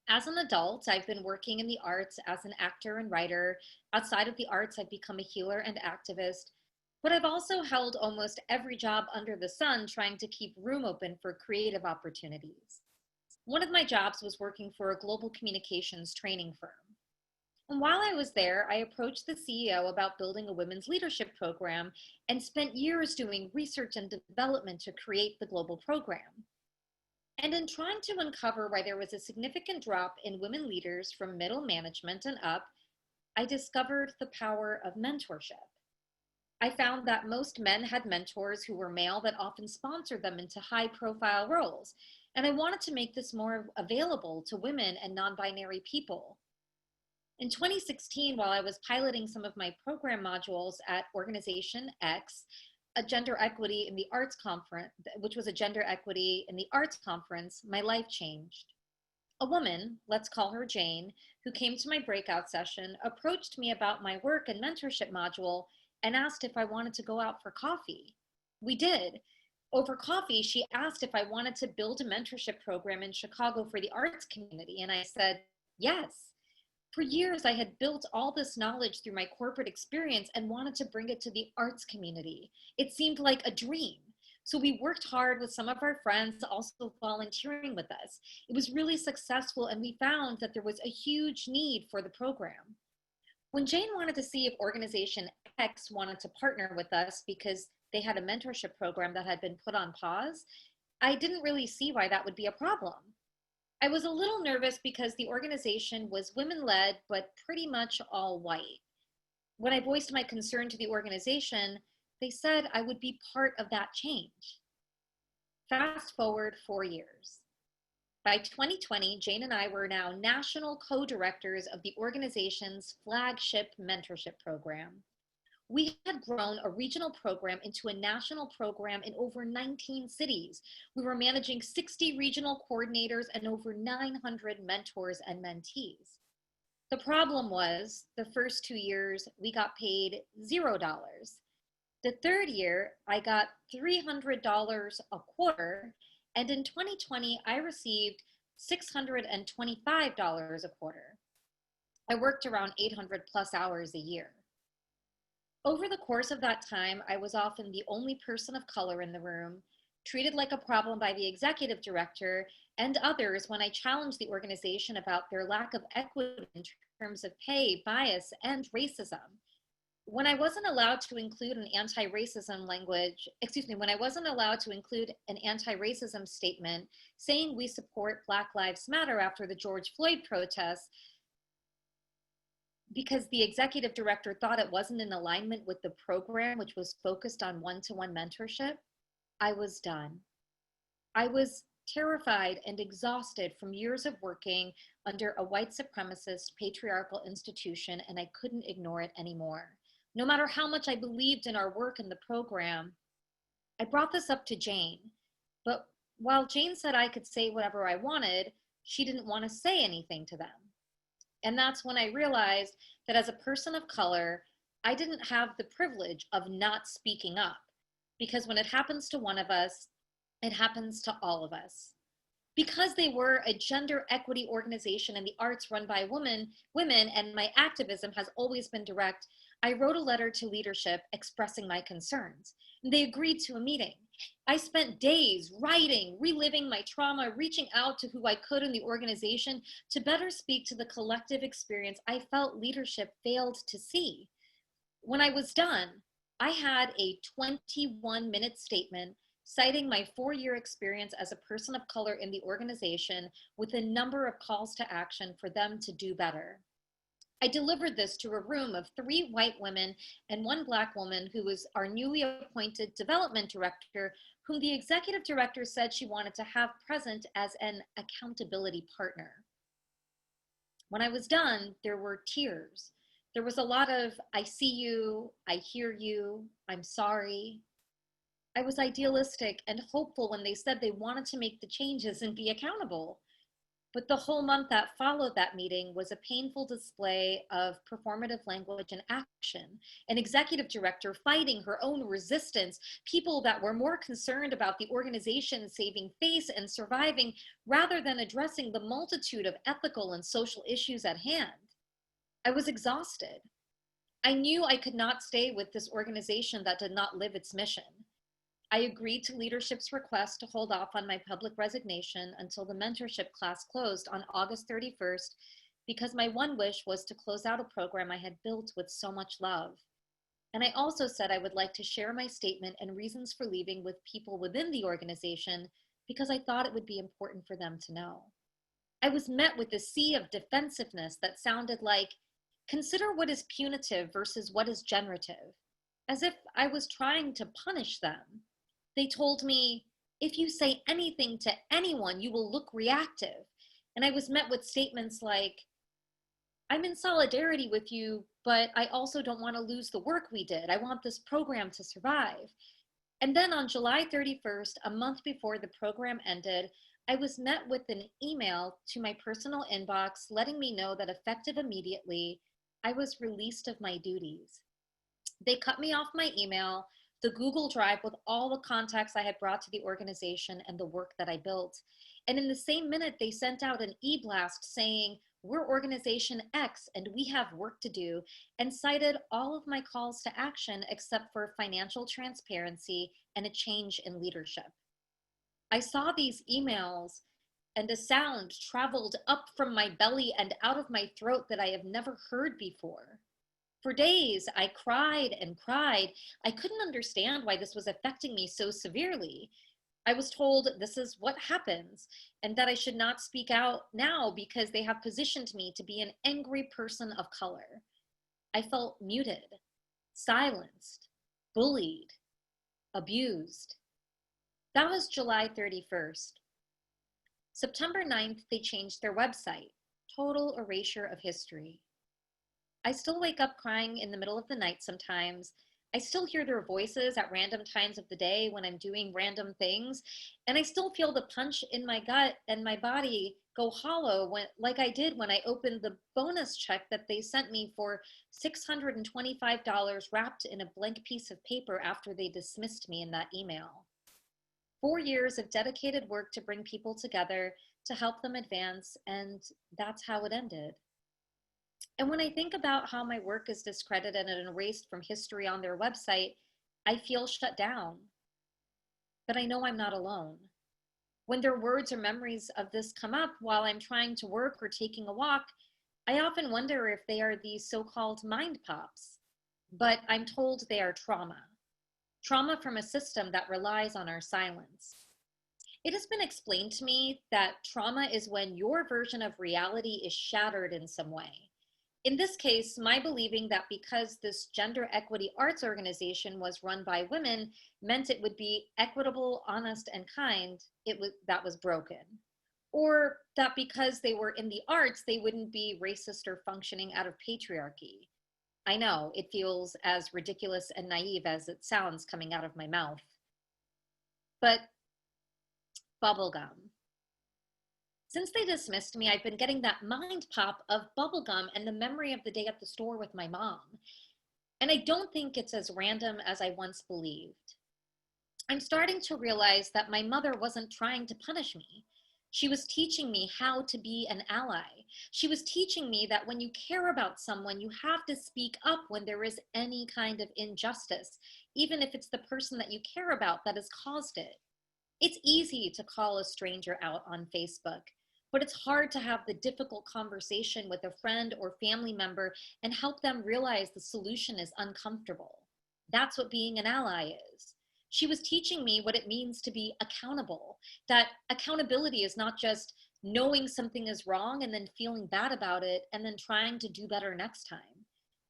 As an adult, I've been working in the arts as an actor and writer. Outside of the arts, I've become a healer and activist, but I've also held almost every job under the sun trying to keep room open for creative opportunities. One of my jobs was working for a global communications training firm. And while I was there, I approached the CEO about building a women's leadership program and spent years doing research and development to create the global program. And in trying to uncover why there was a significant drop in women leaders from middle management and up, I discovered the power of mentorship. I found that most men had mentors who were male that often sponsored them into high-profile roles, and I wanted to make this more available to women and non-binary people. In 2016, while I was piloting some of my program modules at Organization X, a gender equity in the arts conference, which was a gender equity in the arts conference, my life changed. A woman, let's call her Jane, who came to my breakout session, approached me about my work and mentorship module and asked if I wanted to go out for coffee. We did. Over coffee, she asked if I wanted to build a mentorship program in Chicago for the arts community, and I said, yes. For years, I had built all this knowledge through my corporate experience and wanted to bring it to the arts community. It seemed like a dream. So we worked hard with some of our friends also volunteering with us. It was really successful, and we found that there was a huge need for the program. When Jane wanted to see if Organization X wanted to partner with us because they had a mentorship program that had been put on pause, I didn't really see why that would be a problem. I was a little nervous because the organization was women-led, but pretty much all white. When I voiced my concern to the organization, they said I would be part of that change. Fast forward 4 years. By 2020, Jane and I were now national co-directors of the organization's flagship mentorship program. We had grown a regional program into a national program in over 19 cities. We were managing 60 regional coordinators and over 900 mentors and mentees. The problem was, the first 2 years, we got paid $0. The third year, I got $300 a quarter, and in 2020, I received $625 a quarter. I worked around 800 plus hours a year. Over the course of that time, I was often the only person of color in the room, treated like a problem by the executive director and others when I challenged the organization about their lack of equity in terms of pay, bias, and racism. When I wasn't allowed to include an anti-racism when I wasn't allowed to include an anti-racism statement saying we support Black Lives Matter after the George Floyd protests, because the executive director thought it wasn't in alignment with the program, which was focused on one-to-one mentorship, I was done. I was terrified and exhausted from years of working under a white supremacist patriarchal institution, and I couldn't ignore it anymore. No matter how much I believed in our work in the program, I brought this up to Jane, but while Jane said I could say whatever I wanted, she didn't want to say anything to them. And that's when I realized that as a person of color, I didn't have the privilege of not speaking up, because when it happens to one of us, it happens to all of us. Because they were a gender equity organization in the arts run by women, and my activism has always been direct, I wrote a letter to leadership expressing my concerns. They agreed to a meeting. I spent days writing, reliving my trauma, reaching out to who I could in the organization to better speak to the collective experience I felt leadership failed to see. When I was done, I had a 21-minute statement citing my 4-year experience as a person of color in the organization with a number of calls to action for them to do better. I delivered this to a room of 3 white women and 1 Black woman who was our newly appointed development director, whom the executive director said she wanted to have present as an accountability partner. When I was done, there were tears. There was a lot of, I see you, I hear you, I'm sorry. I was idealistic and hopeful when they said they wanted to make the changes and be accountable. But the whole month that followed that meeting was a painful display of performative language and action, an executive director fighting her own resistance, people that were more concerned about the organization saving face and surviving rather than addressing the multitude of ethical and social issues at hand. I was exhausted. I knew I could not stay with this organization that did not live its mission. I agreed to leadership's request to hold off on my public resignation until the mentorship class closed on August 31st, because my one wish was to close out a program I had built with so much love. And I also said I would like to share my statement and reasons for leaving with people within the organization, because I thought it would be important for them to know. I was met with a sea of defensiveness that sounded like, consider what is punitive versus what is generative, as if I was trying to punish them. They told me, if you say anything to anyone, you will look reactive. And I was met with statements like, I'm in solidarity with you, but I also don't want to lose the work we did. I want this program to survive. And then on July 31st, a month before the program ended, I was met with an email to my personal inbox letting me know that effective immediately, I was released of my duties. They cut me off my email, the Google Drive with all the contacts I had brought to the organization and the work that I built. And in the same minute, they sent out an e-blast saying, we're organization X and we have work to do, and cited all of my calls to action except for financial transparency and a change in leadership. I saw these emails and a sound traveled up from my belly and out of my throat that I have never heard before. For days, I cried and cried. I couldn't understand why this was affecting me so severely. I was told this is what happens and that I should not speak out now because they have positioned me to be an angry person of color. I felt muted, silenced, bullied, abused. That was July 31st. September 9th, they changed their website, total erasure of history. I still wake up crying in the middle of the night sometimes. I still hear their voices at random times of the day when I'm doing random things. And I still feel the punch in my gut and my body go hollow like I did when I opened the bonus check that they sent me for $625 wrapped in a blank piece of paper after they dismissed me in that email. 4 years of dedicated work to bring people together, to help them advance, and that's how it ended. And when I think about how my work is discredited and erased from history on their website, I feel shut down. but I know I'm not alone. When their words or memories of this come up while I'm trying to work or taking a walk, I often wonder if they are these so-called mind pops, but I'm told they are trauma. Trauma from a system that relies on our silence. It has been explained to me that trauma is when your version of reality is shattered in some way. In this case, my believing that because this gender equity arts organization was run by women meant it would be equitable, honest, and kind, that was broken. Or that because they were in the arts, they wouldn't be racist or functioning out of patriarchy. I know, it feels as ridiculous and naive as it sounds coming out of my mouth. But bubblegum. Since they dismissed me, I've been getting that mind pop of bubblegum and the memory of the day at the store with my mom. And I don't think it's as random as I once believed. I'm starting to realize that my mother wasn't trying to punish me. She was teaching me how to be an ally. She was teaching me that when you care about someone, you have to speak up when there is any kind of injustice, even if it's the person that you care about that has caused it. It's easy to call a stranger out on Facebook, but it's hard to have the difficult conversation with a friend or family member and help them realize the solution is uncomfortable. That's what being an ally is. She was teaching me what it means to be accountable, that accountability is not just knowing something is wrong and then feeling bad about it and then trying to do better next time.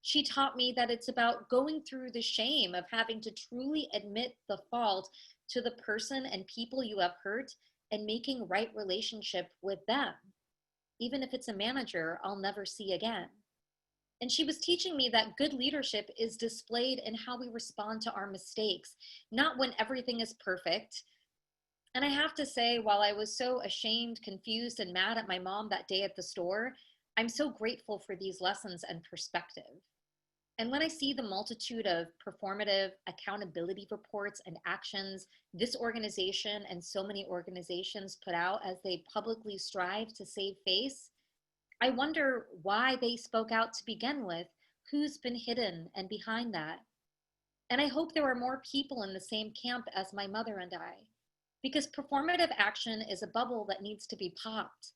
She taught me that it's about going through the shame of having to truly admit the fault to the person and people you have hurt and making right relationship with them, even if it's a manager I'll never see again. And she was teaching me that good leadership is displayed in how we respond to our mistakes, not when everything is perfect. And I have to say, while I was so ashamed, confused, and mad at my mom that day at the store, I'm so grateful for these lessons and perspective. And when I see the multitude of performative accountability reports and actions this organization and so many organizations put out as they publicly strive to save face, I wonder why they spoke out to begin with, who's been hidden and behind that. And I hope there are more people in the same camp as my mother and I, because performative action is a bubble that needs to be popped.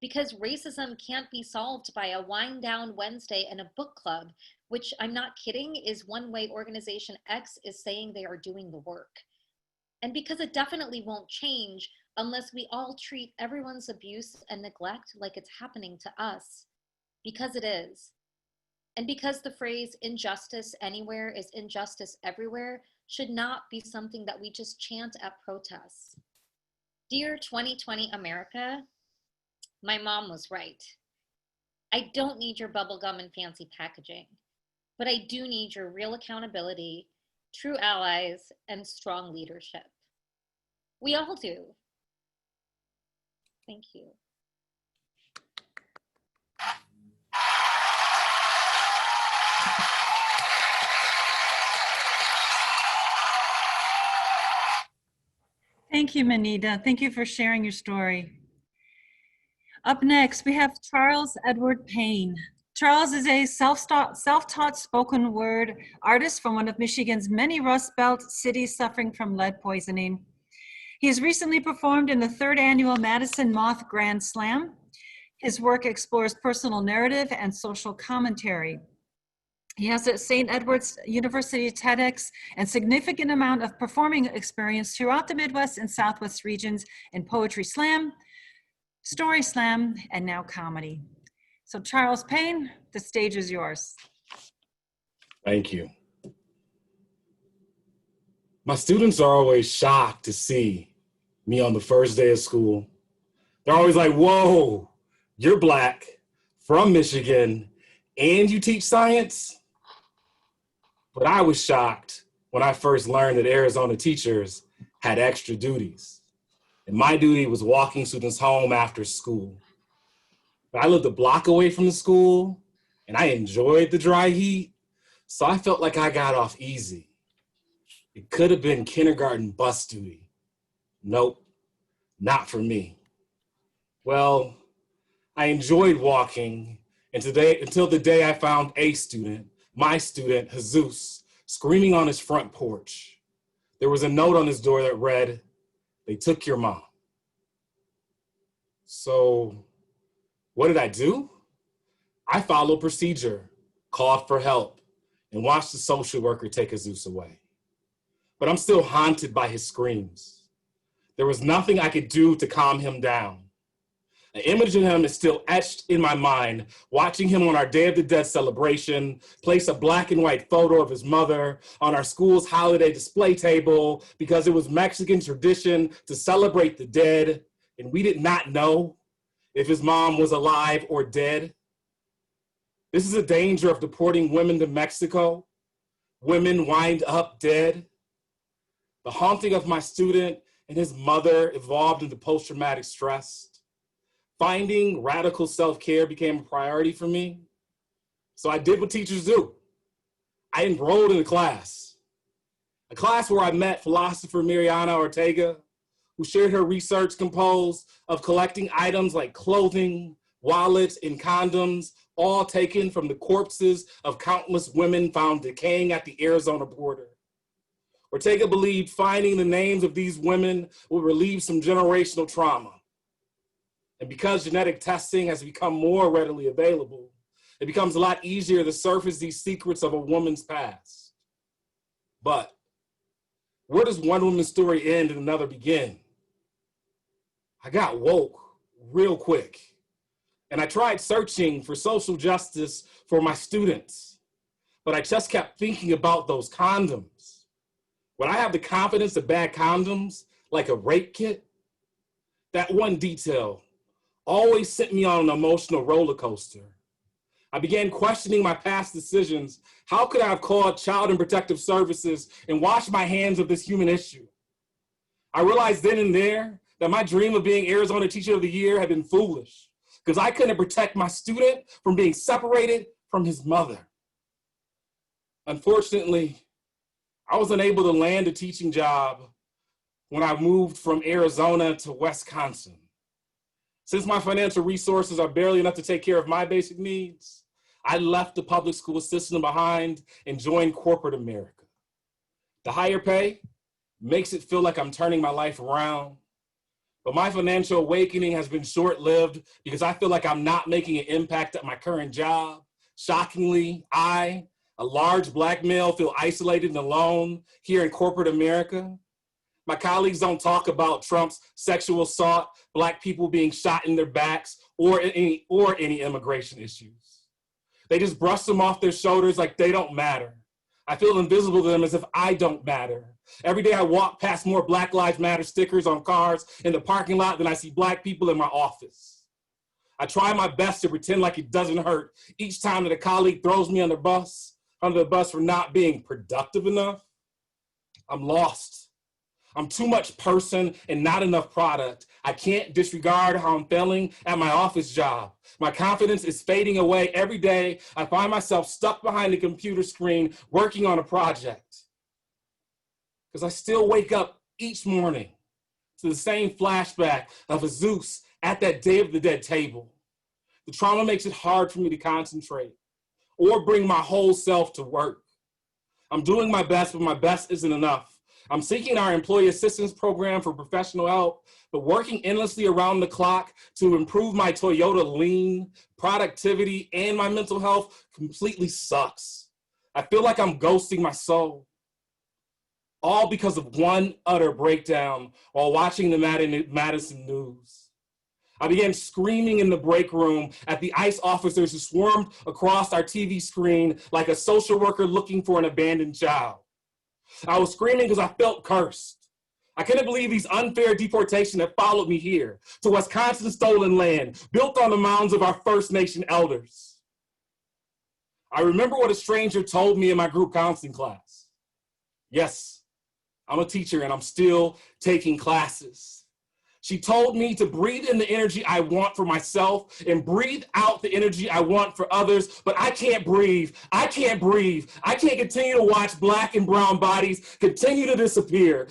Because racism can't be solved by a wind down Wednesday and a book club, which I'm not kidding is one way organization X is saying they are doing the work. And because it definitely won't change unless we all treat everyone's abuse and neglect like it's happening to us, because it is. And because the phrase injustice anywhere is injustice everywhere should not be something that we just chant at protests. Dear 2020 America, my mom was right. I don't need your bubblegum and fancy packaging, but I do need your real accountability, true allies, and strong leadership. We all do. Thank you. Thank you, Manita. Thank you for sharing your story. Up next, we have Charles Edward Payne. Charles is a self-taught spoken word artist from one of Michigan's many Rust Belt cities suffering from lead poisoning. He has recently performed in the 3rd annual Madison Moth Grand Slam. His work explores personal narrative and social commentary. He has a St. Edward's University TEDx and significant amount of performing experience throughout the Midwest and Southwest regions in poetry slam, story slam, and now comedy. So Charles Payne, the stage is yours. Thank you. My students are always shocked to see me on the first day of school. They're always like, whoa, you're Black, from Michigan, and you teach science? But I was shocked when I first learned that Arizona teachers had extra duties. And my duty was walking students home after school. But I lived a block away from the school, and I enjoyed the dry heat, so I felt like I got off easy. It could have been kindergarten bus duty. Nope, not for me. Well, I enjoyed walking until the day I found a student, my student, Jesus, screaming on his front porch. There was a note on his door that read, "They took your mom." So what did I do? I followed procedure, called for help, and watched the social worker take Jesus away. But I'm still haunted by his screams. There was nothing I could do to calm him down. An image of him is still etched in my mind, watching him on our Day of the Dead celebration, place a black and white photo of his mother on our school's holiday display table because it was Mexican tradition to celebrate the dead, and we did not know if his mom was alive or dead. This is a danger of deporting women to Mexico. Women wind up dead. The haunting of my student and his mother evolved into post-traumatic stress. Finding radical self-care became a priority for me. So I did what teachers do. I enrolled in a class where I met philosopher Mariana Ortega, who shared her research composed of collecting items like clothing, wallets, and condoms, all taken from the corpses of countless women found decaying at the Arizona border. Ortega believed finding the names of these women would relieve some generational trauma. And because genetic testing has become more readily available, it becomes a lot easier to surface these secrets of a woman's past. But where does one woman's story end and another begin? I got woke real quick, and I tried searching for social justice for my students, but I just kept thinking about those condoms. Would I have the confidence to bag condoms like a rape kit? That one detail always sent me on an emotional roller coaster. I began questioning my past decisions. How could I have called Child and Protective Services and washed my hands of this human issue? I realized then and there that my dream of being Arizona Teacher of the Year had been foolish because I couldn't protect my student from being separated from his mother. Unfortunately, I was unable to land a teaching job when I moved from Arizona to Wisconsin. Since my financial resources are barely enough to take care of my basic needs, I left the public school system behind and joined corporate America. The higher pay makes it feel like I'm turning my life around, but my financial awakening has been short-lived because I feel like I'm not making an impact at my current job. Shockingly, I, a large Black male, feel isolated and alone here in corporate America. My colleagues don't talk about Trump's sexual assault, Black people being shot in their backs, or any immigration issues. They just brush them off their shoulders like they don't matter. I feel invisible to them as if I don't matter. Every day I walk past more Black Lives Matter stickers on cars in the parking lot than I see Black people in my office. I try my best to pretend like it doesn't hurt each time that a colleague throws me under the bus for not being productive enough. I'm lost. I'm too much person and not enough product. I can't disregard how I'm failing at my office job. My confidence is fading away every day. I find myself stuck behind a computer screen working on a project. Because I still wake up each morning to the same flashback of Jesus at that Day of the Dead table. The trauma makes it hard for me to concentrate or bring my whole self to work. I'm doing my best, but my best isn't enough. I'm seeking our employee assistance program for professional help, but working endlessly around the clock to improve my Toyota lean, productivity, and my mental health completely sucks. I feel like I'm ghosting my soul. All because of one utter breakdown while watching the Madison news. I began screaming in the break room at the ICE officers who swarmed across our TV screen like a social worker looking for an abandoned child. I was screaming because I felt cursed. I couldn't believe these unfair deportations that followed me here to Wisconsin stolen land built on the mounds of our First Nation elders. I remember what a stranger told me in my group counseling class. Yes, I'm a teacher and I'm still taking classes. She told me to breathe in the energy I want for myself and breathe out the energy I want for others, but I can't breathe. I can't breathe. I can't continue to watch black and brown bodies continue to disappear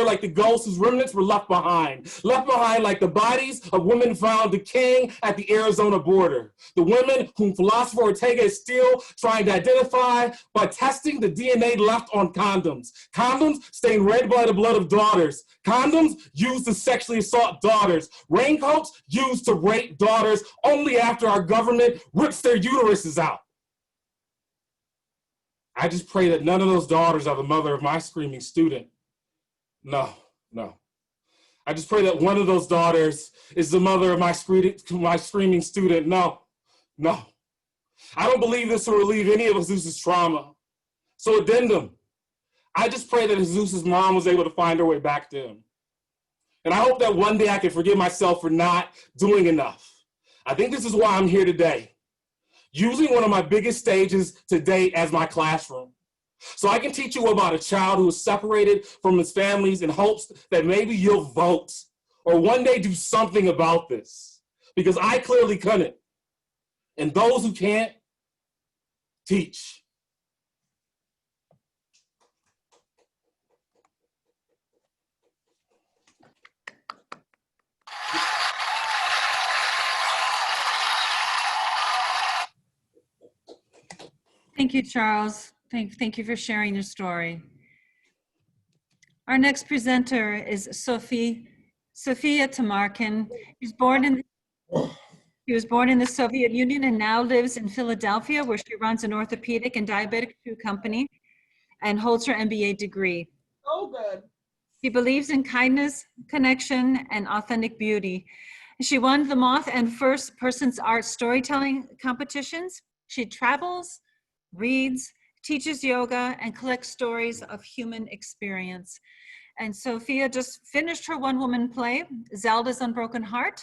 like the ghosts whose remnants were left behind like the bodies of women found decaying at the Arizona border. The women whom philosopher Ortega is still trying to identify by testing the DNA left on condoms. Condoms stained red by the blood of daughters. Condoms used to sexually assault daughters. Raincoats used to rape daughters only after our government rips their uteruses out. I just pray that none of those daughters are the mother of my screaming student. No. I just pray that one of those daughters is the mother of my screaming student. No. I don't believe this will relieve any of Jesus' trauma. So addendum, I just pray that Jesus' mom was able to find her way back to him. And I hope that one day I can forgive myself for not doing enough. I think this is why I'm here today, using one of my biggest stages to date as my classroom. So I can teach you about a child who is separated from his families in hopes that maybe you'll vote or one day do something about this. Because I clearly couldn't. And those who can't, teach. Thank you, Charles. Thank you for sharing your story. Our next presenter is Sophia Tamarkin. She was born in the Soviet Union and now lives in Philadelphia, where she runs an orthopedic and diabetic shoe company and holds her MBA degree. Oh, good. She believes in kindness, connection, and authentic beauty. She won the Moth and First Person's Art storytelling competitions. She travels, reads, teaches yoga, and collects stories of human experience. And Sophia just finished her one-woman play, Zelda's Unbroken Heart,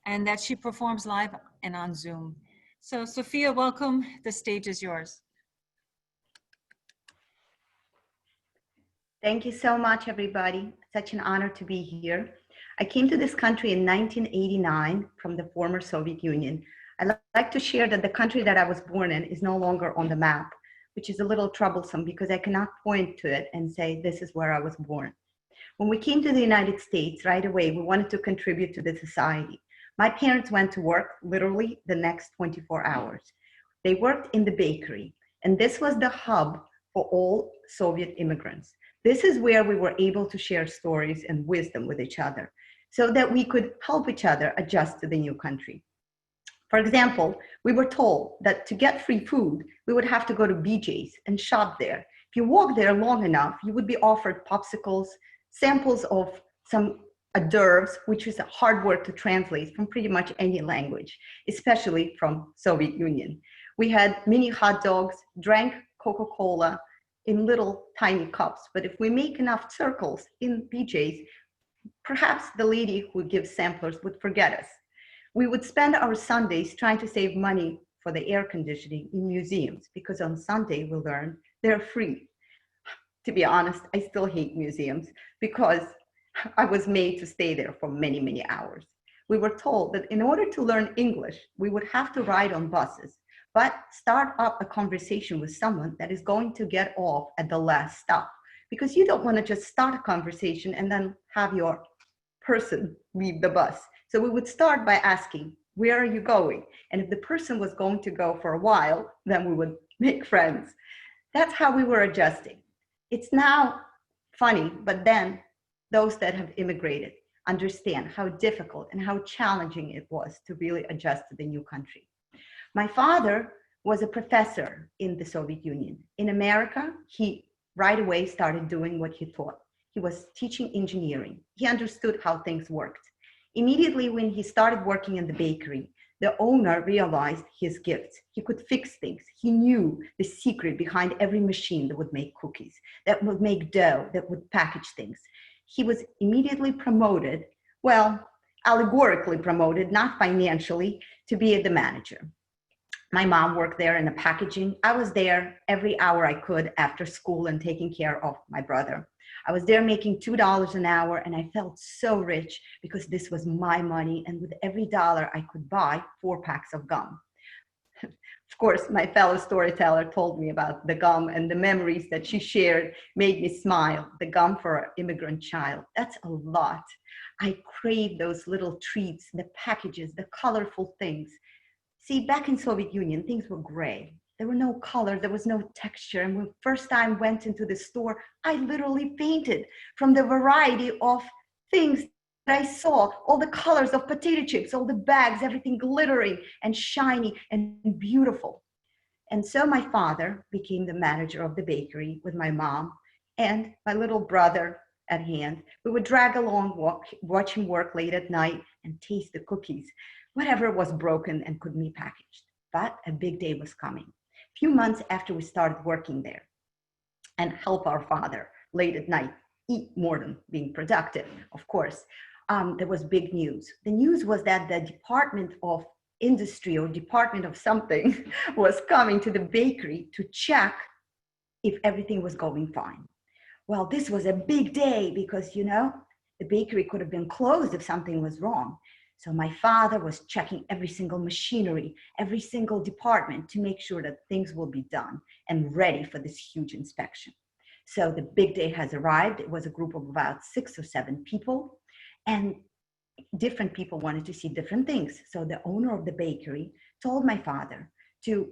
and that she performs live and on Zoom. So Sophia, welcome. The stage is yours. Thank you so much, everybody. Such an honor to be here. I came to this country in 1989 from the former Soviet Union. I'd like to share that the country that I was born in is no longer on the map, which is a little troublesome because I cannot point to it and say, this is where I was born. When we came to the United States, right away, we wanted to contribute to the society. My parents went to work literally the next 24 hours. They worked in the bakery, and this was the hub for all Soviet immigrants. This is where we were able to share stories and wisdom with each other so that we could help each other adjust to the new country. For example, we were told that to get free food, we would have to go to BJ's and shop there. If you walk there long enough, you would be offered popsicles, samples of some hors d'oeuvres, which is a hard word to translate from pretty much any language, especially from Soviet Union. We had mini hot dogs, drank Coca-Cola in little tiny cups, but if we make enough circles in BJ's, perhaps the lady who gives samplers would forget us. We would spend our Sundays trying to save money for the air conditioning in museums because on Sunday we learned they're free. To be honest, I still hate museums because I was made to stay there for many, many hours. We were told that in order to learn English, we would have to ride on buses, but start up a conversation with someone that is going to get off at the last stop because you don't want to just start a conversation and then have your person leave the bus. So we would start by asking, where are you going? And if the person was going to go for a while, then we would make friends. That's how we were adjusting. It's now funny, but then those that have immigrated understand how difficult and how challenging it was to really adjust to the new country. My father was a professor in the Soviet Union. In America, he right away started doing what he taught. He was teaching engineering. He understood how things worked. Immediately when he started working in the bakery, the owner realized his gifts. He could fix things. He knew the secret behind every machine that would make cookies, that would make dough, that would package things. He was immediately promoted, well, allegorically promoted, not financially, to be the manager. My mom worked there in the packaging. I was there every hour I could after school and taking care of my brother. I was there making $2 an hour, and I felt so rich because this was my money, and with every dollar I could buy 4 packs of gum. Of course, my fellow storyteller told me about the gum, and the memories that she shared made me smile. The gum for an immigrant child, that's a lot. I crave those little treats, the packages, the colorful things. See, back in Soviet Union, things were gray. There were no color, there was no texture. And when the first time I went into the store, I literally fainted from the variety of things that I saw, all the colors of potato chips, all the bags, everything glittering and shiny and beautiful. And so my father became the manager of the bakery with my mom and my little brother at hand. We would drag along, watch him work late at night and taste the cookies, whatever was broken and couldn't be packaged. But a big day was coming. A few months after we started working there and help our father late at night, eat more than being productive, of course, there was big news. The news was that the Department of Industry or Department of something was coming to the bakery to check if everything was going fine. Well, this was a big day because, you know, the bakery could have been closed if something was wrong. So my father was checking every single machinery, every single department to make sure that things will be done and ready for this huge inspection. So the big day has arrived. It was a group of about 6 or 7 people, and different people wanted to see different things. So the owner of the bakery told my father to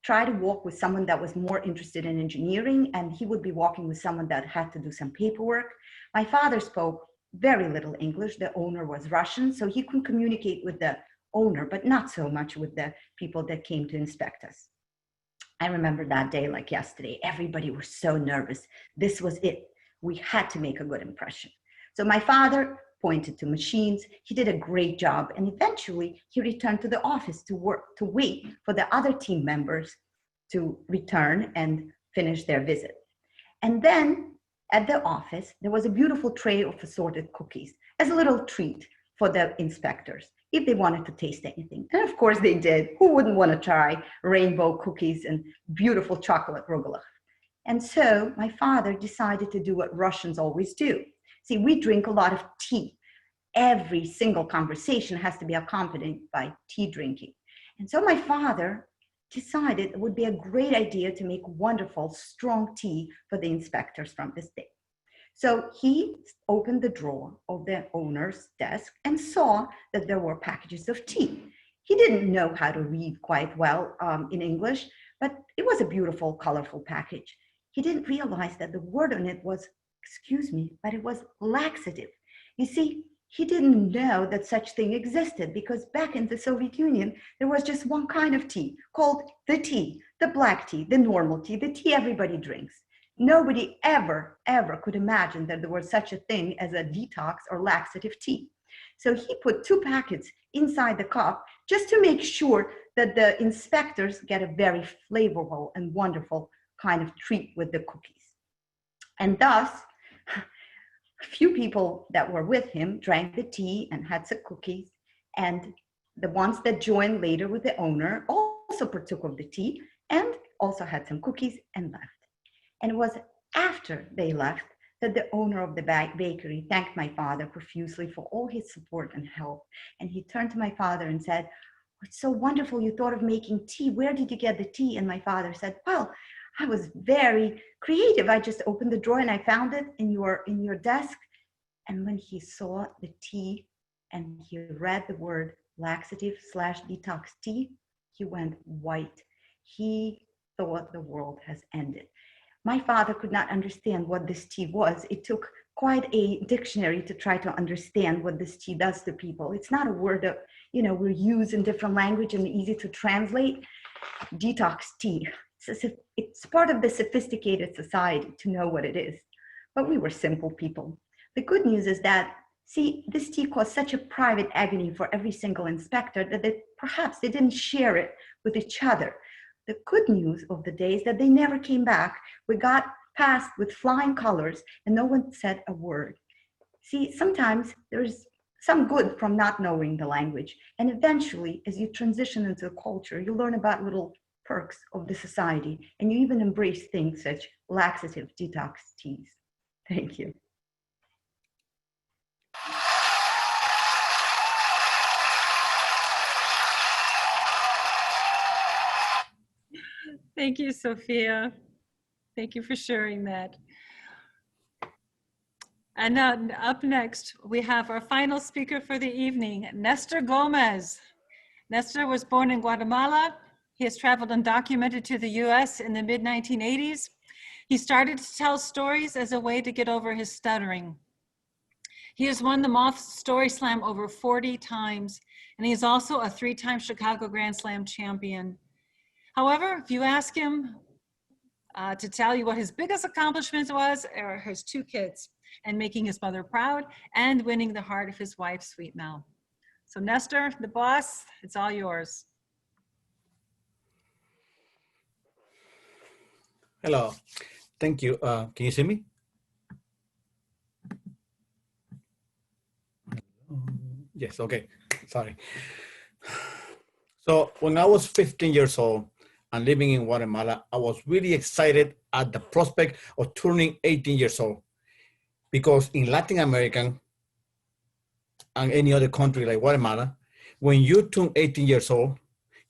try to walk with someone that was more interested in engineering, and he would be walking with someone that had to do some paperwork. My father spoke very little English. The owner was Russian, so he could communicate with the owner, but not so much with the people that came to inspect us. I remember that day like yesterday. Everybody was so nervous. This was it. We had to make a good impression. So my father pointed to machines. He did a great job, and eventually he returned to the office to wait for the other team members to return and finish their visit. And then at the office, there was a beautiful tray of assorted cookies as a little treat for the inspectors if they wanted to taste anything. And of course they did. Who wouldn't want to try rainbow cookies and beautiful chocolate rugelach? And so my father decided to do what Russians always do. See, we drink a lot of tea. Every single conversation has to be accompanied by tea drinking. And so my father decided it would be a great idea to make wonderful, strong tea for the inspectors from this day. So he opened the drawer of the owner's desk and saw that there were packages of tea. He didn't know how to read quite well in English, but it was a beautiful, colorful package. He didn't realize that the word on it was, excuse me, but it was laxative. You see, he didn't know that such thing existed because back in the Soviet Union, there was just one kind of tea called the tea, the black tea, the normal tea, the tea everybody drinks. Nobody ever could imagine that there was such a thing as a detox or laxative tea. So he put 2 packets inside the cup just to make sure that the inspectors get a very flavorful and wonderful kind of treat with the cookies. And thus, a few people that were with him drank the tea and had some cookies, and the ones that joined later with the owner also partook of the tea and also had some cookies and left. And it was after they left that the owner of the bakery thanked my father profusely for all his support and help. And he turned to my father and said, "It's so wonderful you thought of making tea. Where did you get the tea?" And my father said, "Well, I was very creative. I just opened the drawer and I found it in your desk." And when he saw the tea and he read the word laxative/detox tea, he went white. He thought the world has ended. My father could not understand what this tea was. It took quite a dictionary to try to understand what this tea does to people. It's not a word that, we use in different language and easy to translate. Detox tea. It's part of the sophisticated society to know what it is. But we were simple people. The good news is that, see, this tea caused such a private agony for every single inspector that perhaps they didn't share it with each other. The good news of the day is that they never came back. We got past with flying colors and no one said a word. See, sometimes there's some good from not knowing the language. And eventually, as you transition into a culture, you learn about little perks of the society and you even embrace things such laxative detox teas. Thank you. Thank you, Sophia. Thank you for sharing that. And now up next, we have our final speaker for the evening, Nestor Gomez. Nestor was born in Guatemala. He has traveled undocumented to the US in the mid-1980s. He started to tell stories as a way to get over his stuttering. He has won the Moth Story Slam over 40 times, and he is also a 3-time Chicago Grand Slam champion. However, if you ask him to tell you what his biggest accomplishment was, are his 2 kids and making his mother proud and winning the heart of his wife, Sweet Mel. So Nestor, the boss, it's all yours. Hello, thank you. Can you see me? Yes, okay, sorry. So when I was 15 years old and living in Guatemala, I was really excited at the prospect of turning 18 years old, because in Latin America and any other country like Guatemala, when you turn 18 years old,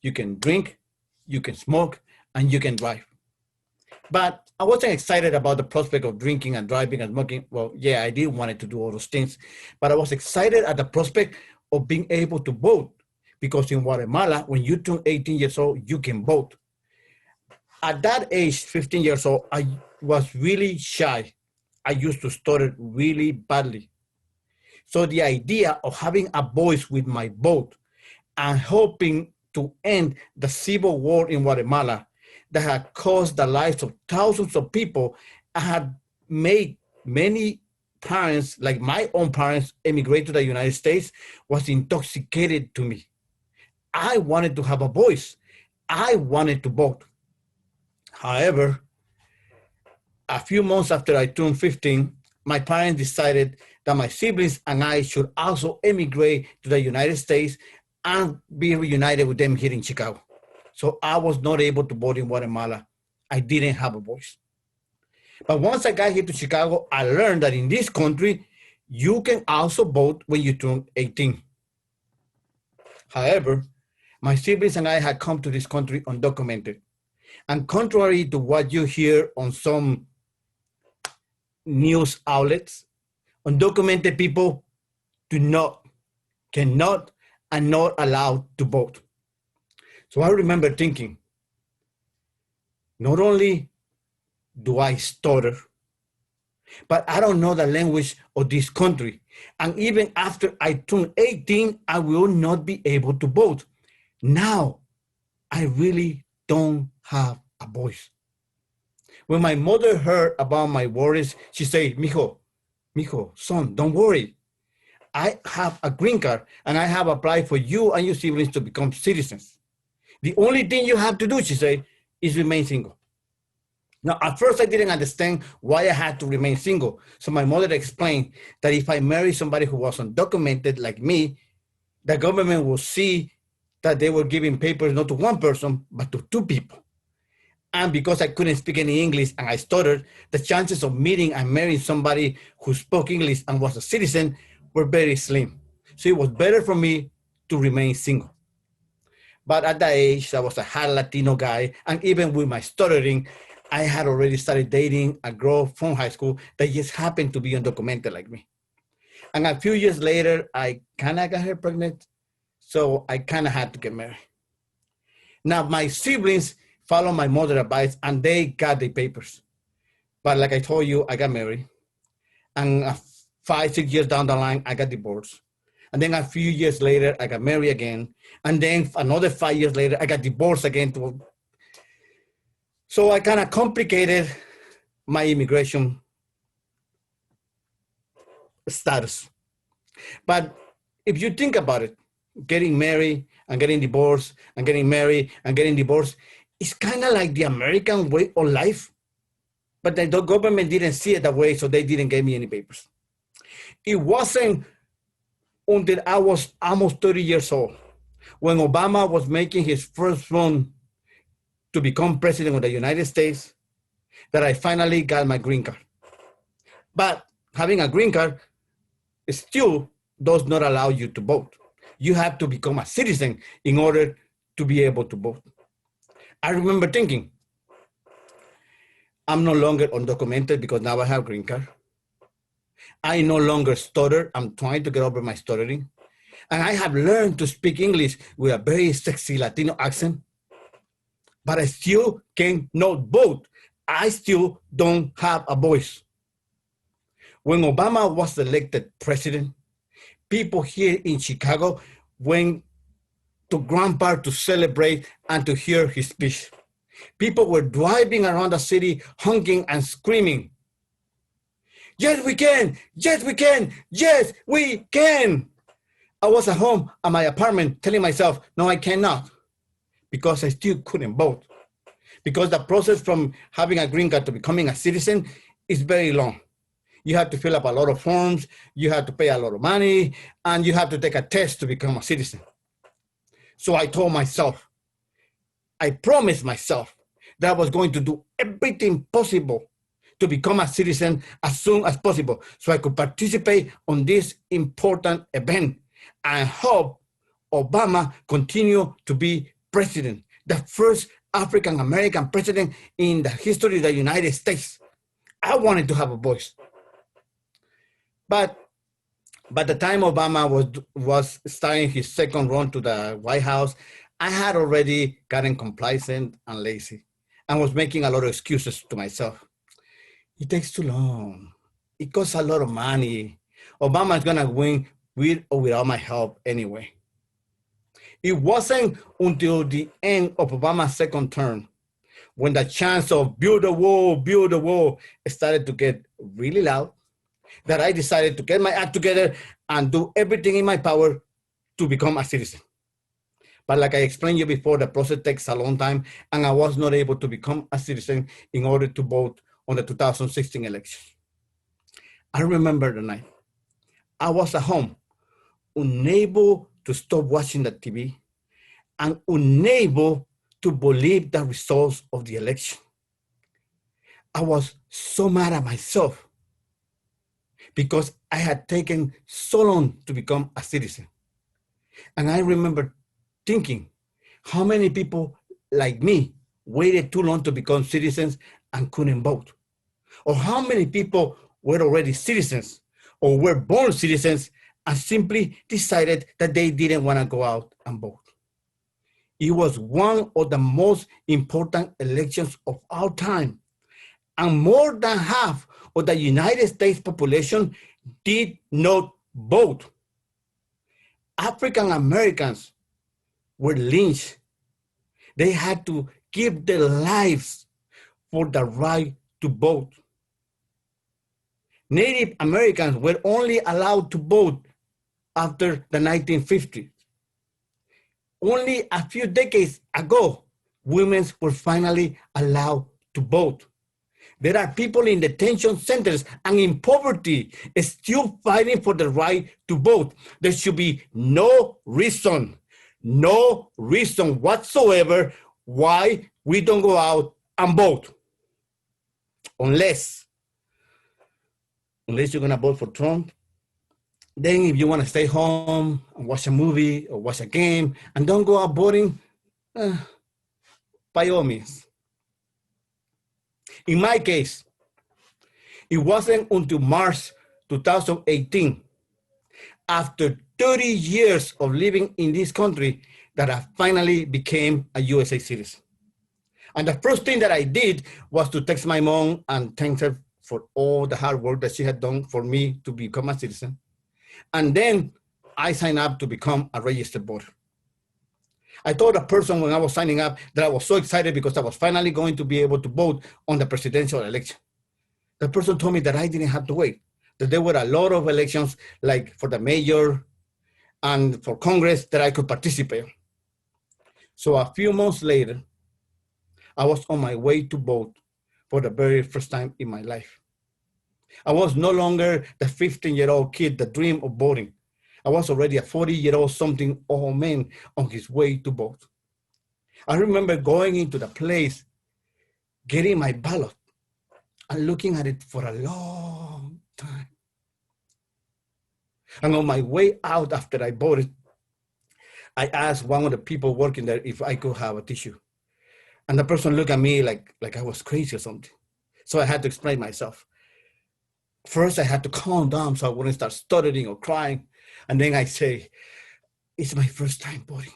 you can drink, you can smoke, and you can drive. But I wasn't excited about the prospect of drinking and driving and smoking. Well, yeah, I did want to do all those things, but I was excited at the prospect of being able to vote, because in Guatemala, when you turn 18 years old, you can vote. At that age, 15 years old, I was really shy. I used to stutter really badly. So the idea of having a voice with my vote and hoping to end the civil war in Guatemala that had caused the lives of thousands of people and had made many parents, like my own parents, emigrate to the United States was intoxicated to me. I wanted to have a voice. I wanted to vote. However, a few months after I turned 15, my parents decided that my siblings and I should also emigrate to the United States and be reunited with them here in Chicago. So I was not able to vote in Guatemala. I didn't have a voice. But once I got here to Chicago, I learned that in this country, you can also vote when you turn 18. However, my siblings and I had come to this country undocumented. And contrary to what you hear on some news outlets, undocumented people cannot, and not allowed to vote. So I remember thinking, not only do I stutter, but I don't know the language of this country. And even after I turn 18, I will not be able to vote. Now, I really don't have a voice. When my mother heard about my worries, she said, Mijo, son, don't worry. I have a green card and I have applied for you and your siblings to become citizens. The only thing you have to do, she said, is remain single. Now, at first I didn't understand why I had to remain single. So my mother explained that if I marry somebody who was undocumented like me, the government will see that they were giving papers not to one person, but to 2 people. And because I couldn't speak any English and I stuttered, the chances of meeting and marrying somebody who spoke English and was a citizen were very slim. So it was better for me to remain single. But at that age, I was a hot Latino guy. And even with my stuttering, I had already started dating a girl from high school that just happened to be undocumented like me. And a few years later, I kind of got her pregnant. So I kind of had to get married. Now, my siblings followed my mother's advice and they got the papers. But like I told you, I got married. And 5, 6 years down the line, I got divorced. And then a few years later, I got married again. And then another 5 years later, I got divorced again. So I kind of complicated my immigration status. But if you think about it, getting married and getting divorced and getting married and getting divorced, it's kind of like the American way of life. But the government didn't see it that way, so they didn't give me any papers. It wasn't until I was almost 30 years old, when Obama was making his first run to become president of the United States, that I finally got my green card. But having a green card still does not allow you to vote. You have to become a citizen in order to be able to vote. I remember thinking, I'm no longer undocumented because now I have a green card. I no longer stutter. I'm trying to get over my stuttering. And I have learned to speak English with a very sexy Latino accent, but I still cannot vote. I still don't have a voice. When Obama was elected president, people here in Chicago went to Grand Park to celebrate and to hear his speech. People were driving around the city honking and screaming, "Yes, we can! Yes, we can! Yes, we can!" I was at home at my apartment telling myself, no, I cannot, because I still couldn't vote. Because the process from having a green card to becoming a citizen is very long. You have to fill up a lot of forms, you have to pay a lot of money, and you have to take a test to become a citizen. So I told myself, I promised myself that I was going to do everything possible to become a citizen as soon as possible so I could participate on this important event and hope Obama continue to be president, the first African-American president in the history of the United States. I wanted to have a voice. But by the time Obama was starting his second run to the White House, I had already gotten complacent and lazy and was making a lot of excuses to myself. It takes too long. It costs a lot of money. Obama is gonna win with or without my help anyway. It wasn't until the end of Obama's second term when the chants of build a wall started to get really loud that I decided to get my act together and do everything in my power to become a citizen. But like I explained you before, the process takes a long time and I was not able to become a citizen in order to vote on the 2016 election. I remember the night. I was at home, unable to stop watching the TV and unable to believe the results of the election. I was so mad at myself because I had taken so long to become a citizen. And I remember thinking, how many people like me waited too long to become citizens and couldn't vote? Or how many people were already citizens or were born citizens and simply decided that they didn't want to go out and vote? It was one of the most important elections of our time. And more than half of the United States population did not vote. African Americans were lynched. They had to give their lives for the right to vote. Native Americans were only allowed to vote after the 1950s. Only a few decades ago, women were finally allowed to vote. There are people in detention centers and in poverty still fighting for the right to vote. There should be no reason whatsoever why we don't go out and vote. Unless you're gonna vote for Trump, then if you wanna stay home and watch a movie or watch a game and don't go out voting, by all means. In my case, it wasn't until March 2018, after 30 years of living in this country, that I finally became a USA citizen. And the first thing that I did was to text my mom and thank her for all the hard work that she had done for me to become a citizen. And then I signed up to become a registered voter. I told a person when I was signing up that I was so excited because I was finally going to be able to vote on the presidential election. The person told me that I didn't have to wait, that there were a lot of elections, like for the mayor and for Congress, that I could participate. So a few months later, I was on my way to vote for the very first time in my life. I was no longer the 15-year-old kid that dreamed of voting. I was already a 40-year-old something old man on his way to vote. I remember going into the place, getting my ballot, and looking at it for a long time. And on my way out after I bought it, I asked one of the people working there if I could have a tissue. And the person looked at me like I was crazy or something. So I had to explain myself. First, I had to calm down so I wouldn't start stuttering or crying. And then I say, it's my first time boating.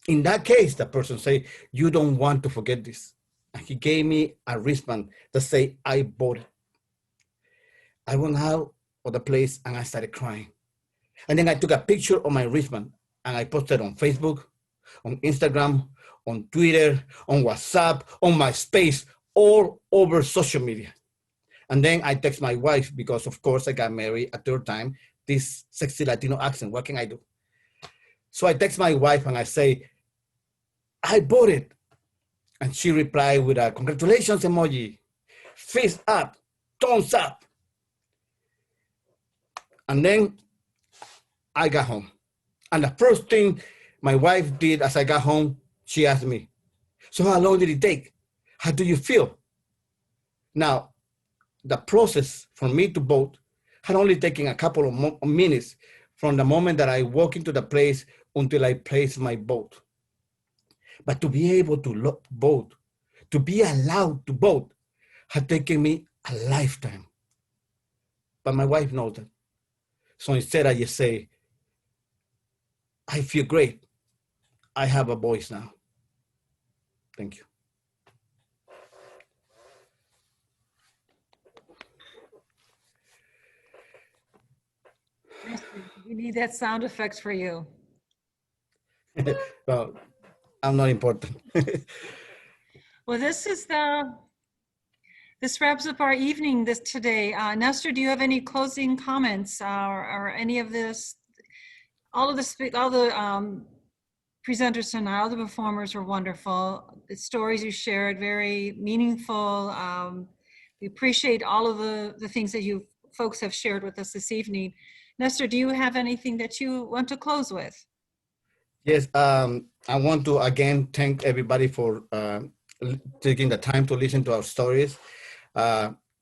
In that case, the person say, you don't want to forget this. And he gave me a wristband that say, I bought it. I went out of the place and I started crying. And then I took a picture of my wristband and I posted on Facebook, on Instagram, on Twitter, on WhatsApp, on MySpace, all over social media. And then I text my wife because, of course, I got married a third time, this sexy Latino accent, what can I do? So I text my wife and I say, I bought it. And she replied with a congratulations emoji, fist up, thumbs up. And then I got home. And the first thing my wife did as I got home, she asked me, so how long did it take? How do you feel? Now, the process for me to boat had only taken a couple of minutes from the moment that I walk into the place until I place my boat. But to be able to boat, to be allowed to boat, had taken me a lifetime. But my wife knows that. So instead I just say, I feel great. I have a voice now. Thank you. We need that sound effect for you. Well, I'm not important. Well, this wraps up our evening today. Nestor, do you have any closing comments or any of this? All the presenters tonight, all the performers were wonderful. The stories you shared, very meaningful. We appreciate all of the things that you folks have shared with us this evening. Nestor, do you have anything that you want to close with? Yes, I want to again thank everybody for taking the time to listen to our stories.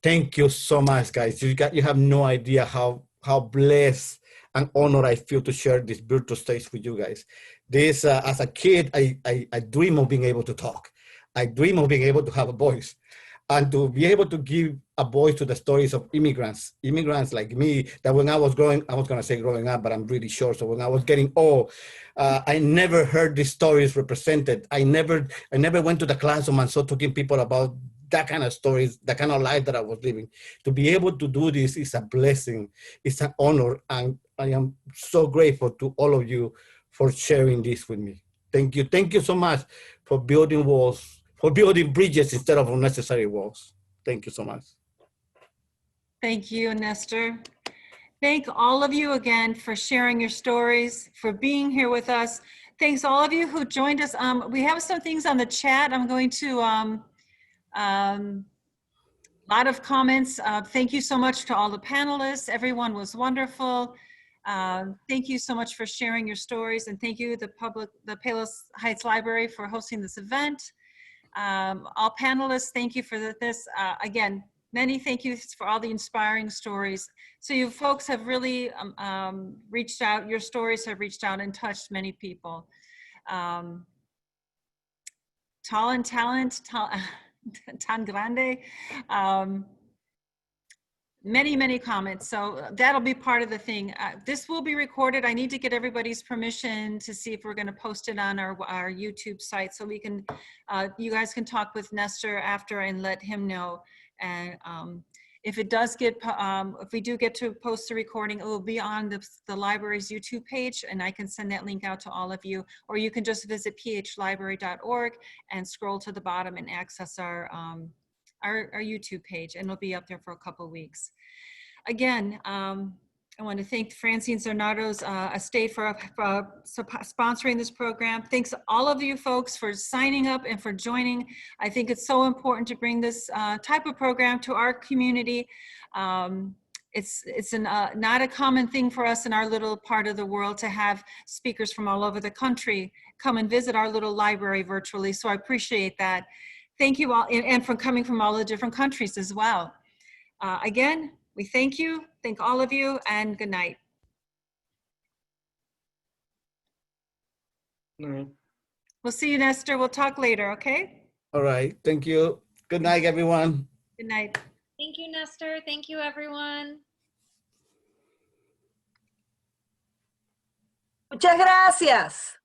Thank you so much, guys. You have no idea how blessed and honored I feel to share this virtual stage with you guys. This, as a kid, I dream of being able to talk. I dream of being able to have a voice and to be able to give a voice to the stories of immigrants like me, that when I was growing up, but I'm really short. So when I was getting old, I never heard these stories represented. I never went to the classroom and saw talking people about that kind of stories, that kind of life that I was living. To be able to do this is a blessing. It's an honor. And I am so grateful to all of you for sharing this with me. Thank you. Thank you so much for building walls, for building bridges instead of unnecessary walls. Thank you so much. Thank you, Nestor. Thank all of you again for sharing your stories, for being here with us. Thanks all of you who joined us. We have some things on the chat. I'm going to, lot of comments. Thank you so much to all the panelists. Everyone was wonderful. Thank you so much for sharing your stories, and thank you the Palos Heights Library for hosting this event. All panelists, thank you for this. Again, many thank yous for all the inspiring stories. So you folks have really reached out, your stories have reached out and touched many people. Tall and talent, tan grande. Many comments. So that'll be part of the thing. This will be recorded. I need to get everybody's permission to see if we're going to post it on our YouTube site, so we can, you guys can talk with Nestor after and let him know. And if it does get, if we do get to post the recording, it will be on the library's YouTube page, and I can send that link out to all of you, or you can just visit phlibrary.org and scroll to the bottom and access our YouTube page, and it'll be up there for a couple of weeks. Again, I want to thank Francine Zarnado's estate for sponsoring this program. Thanks all of you folks for signing up and for joining. I think it's so important to bring this type of program to our community. It's not a common thing for us in our little part of the world to have speakers from all over the country come and visit our little library virtually, so I appreciate that. Thank you all, and for coming from all the different countries as well. Again, We thank you, thank all of you, and good night. No. We'll see you, Nestor. We'll talk later, okay? All right. Thank you. Good night, everyone. Good night. Thank you, Nestor. Thank you, everyone. Muchas gracias.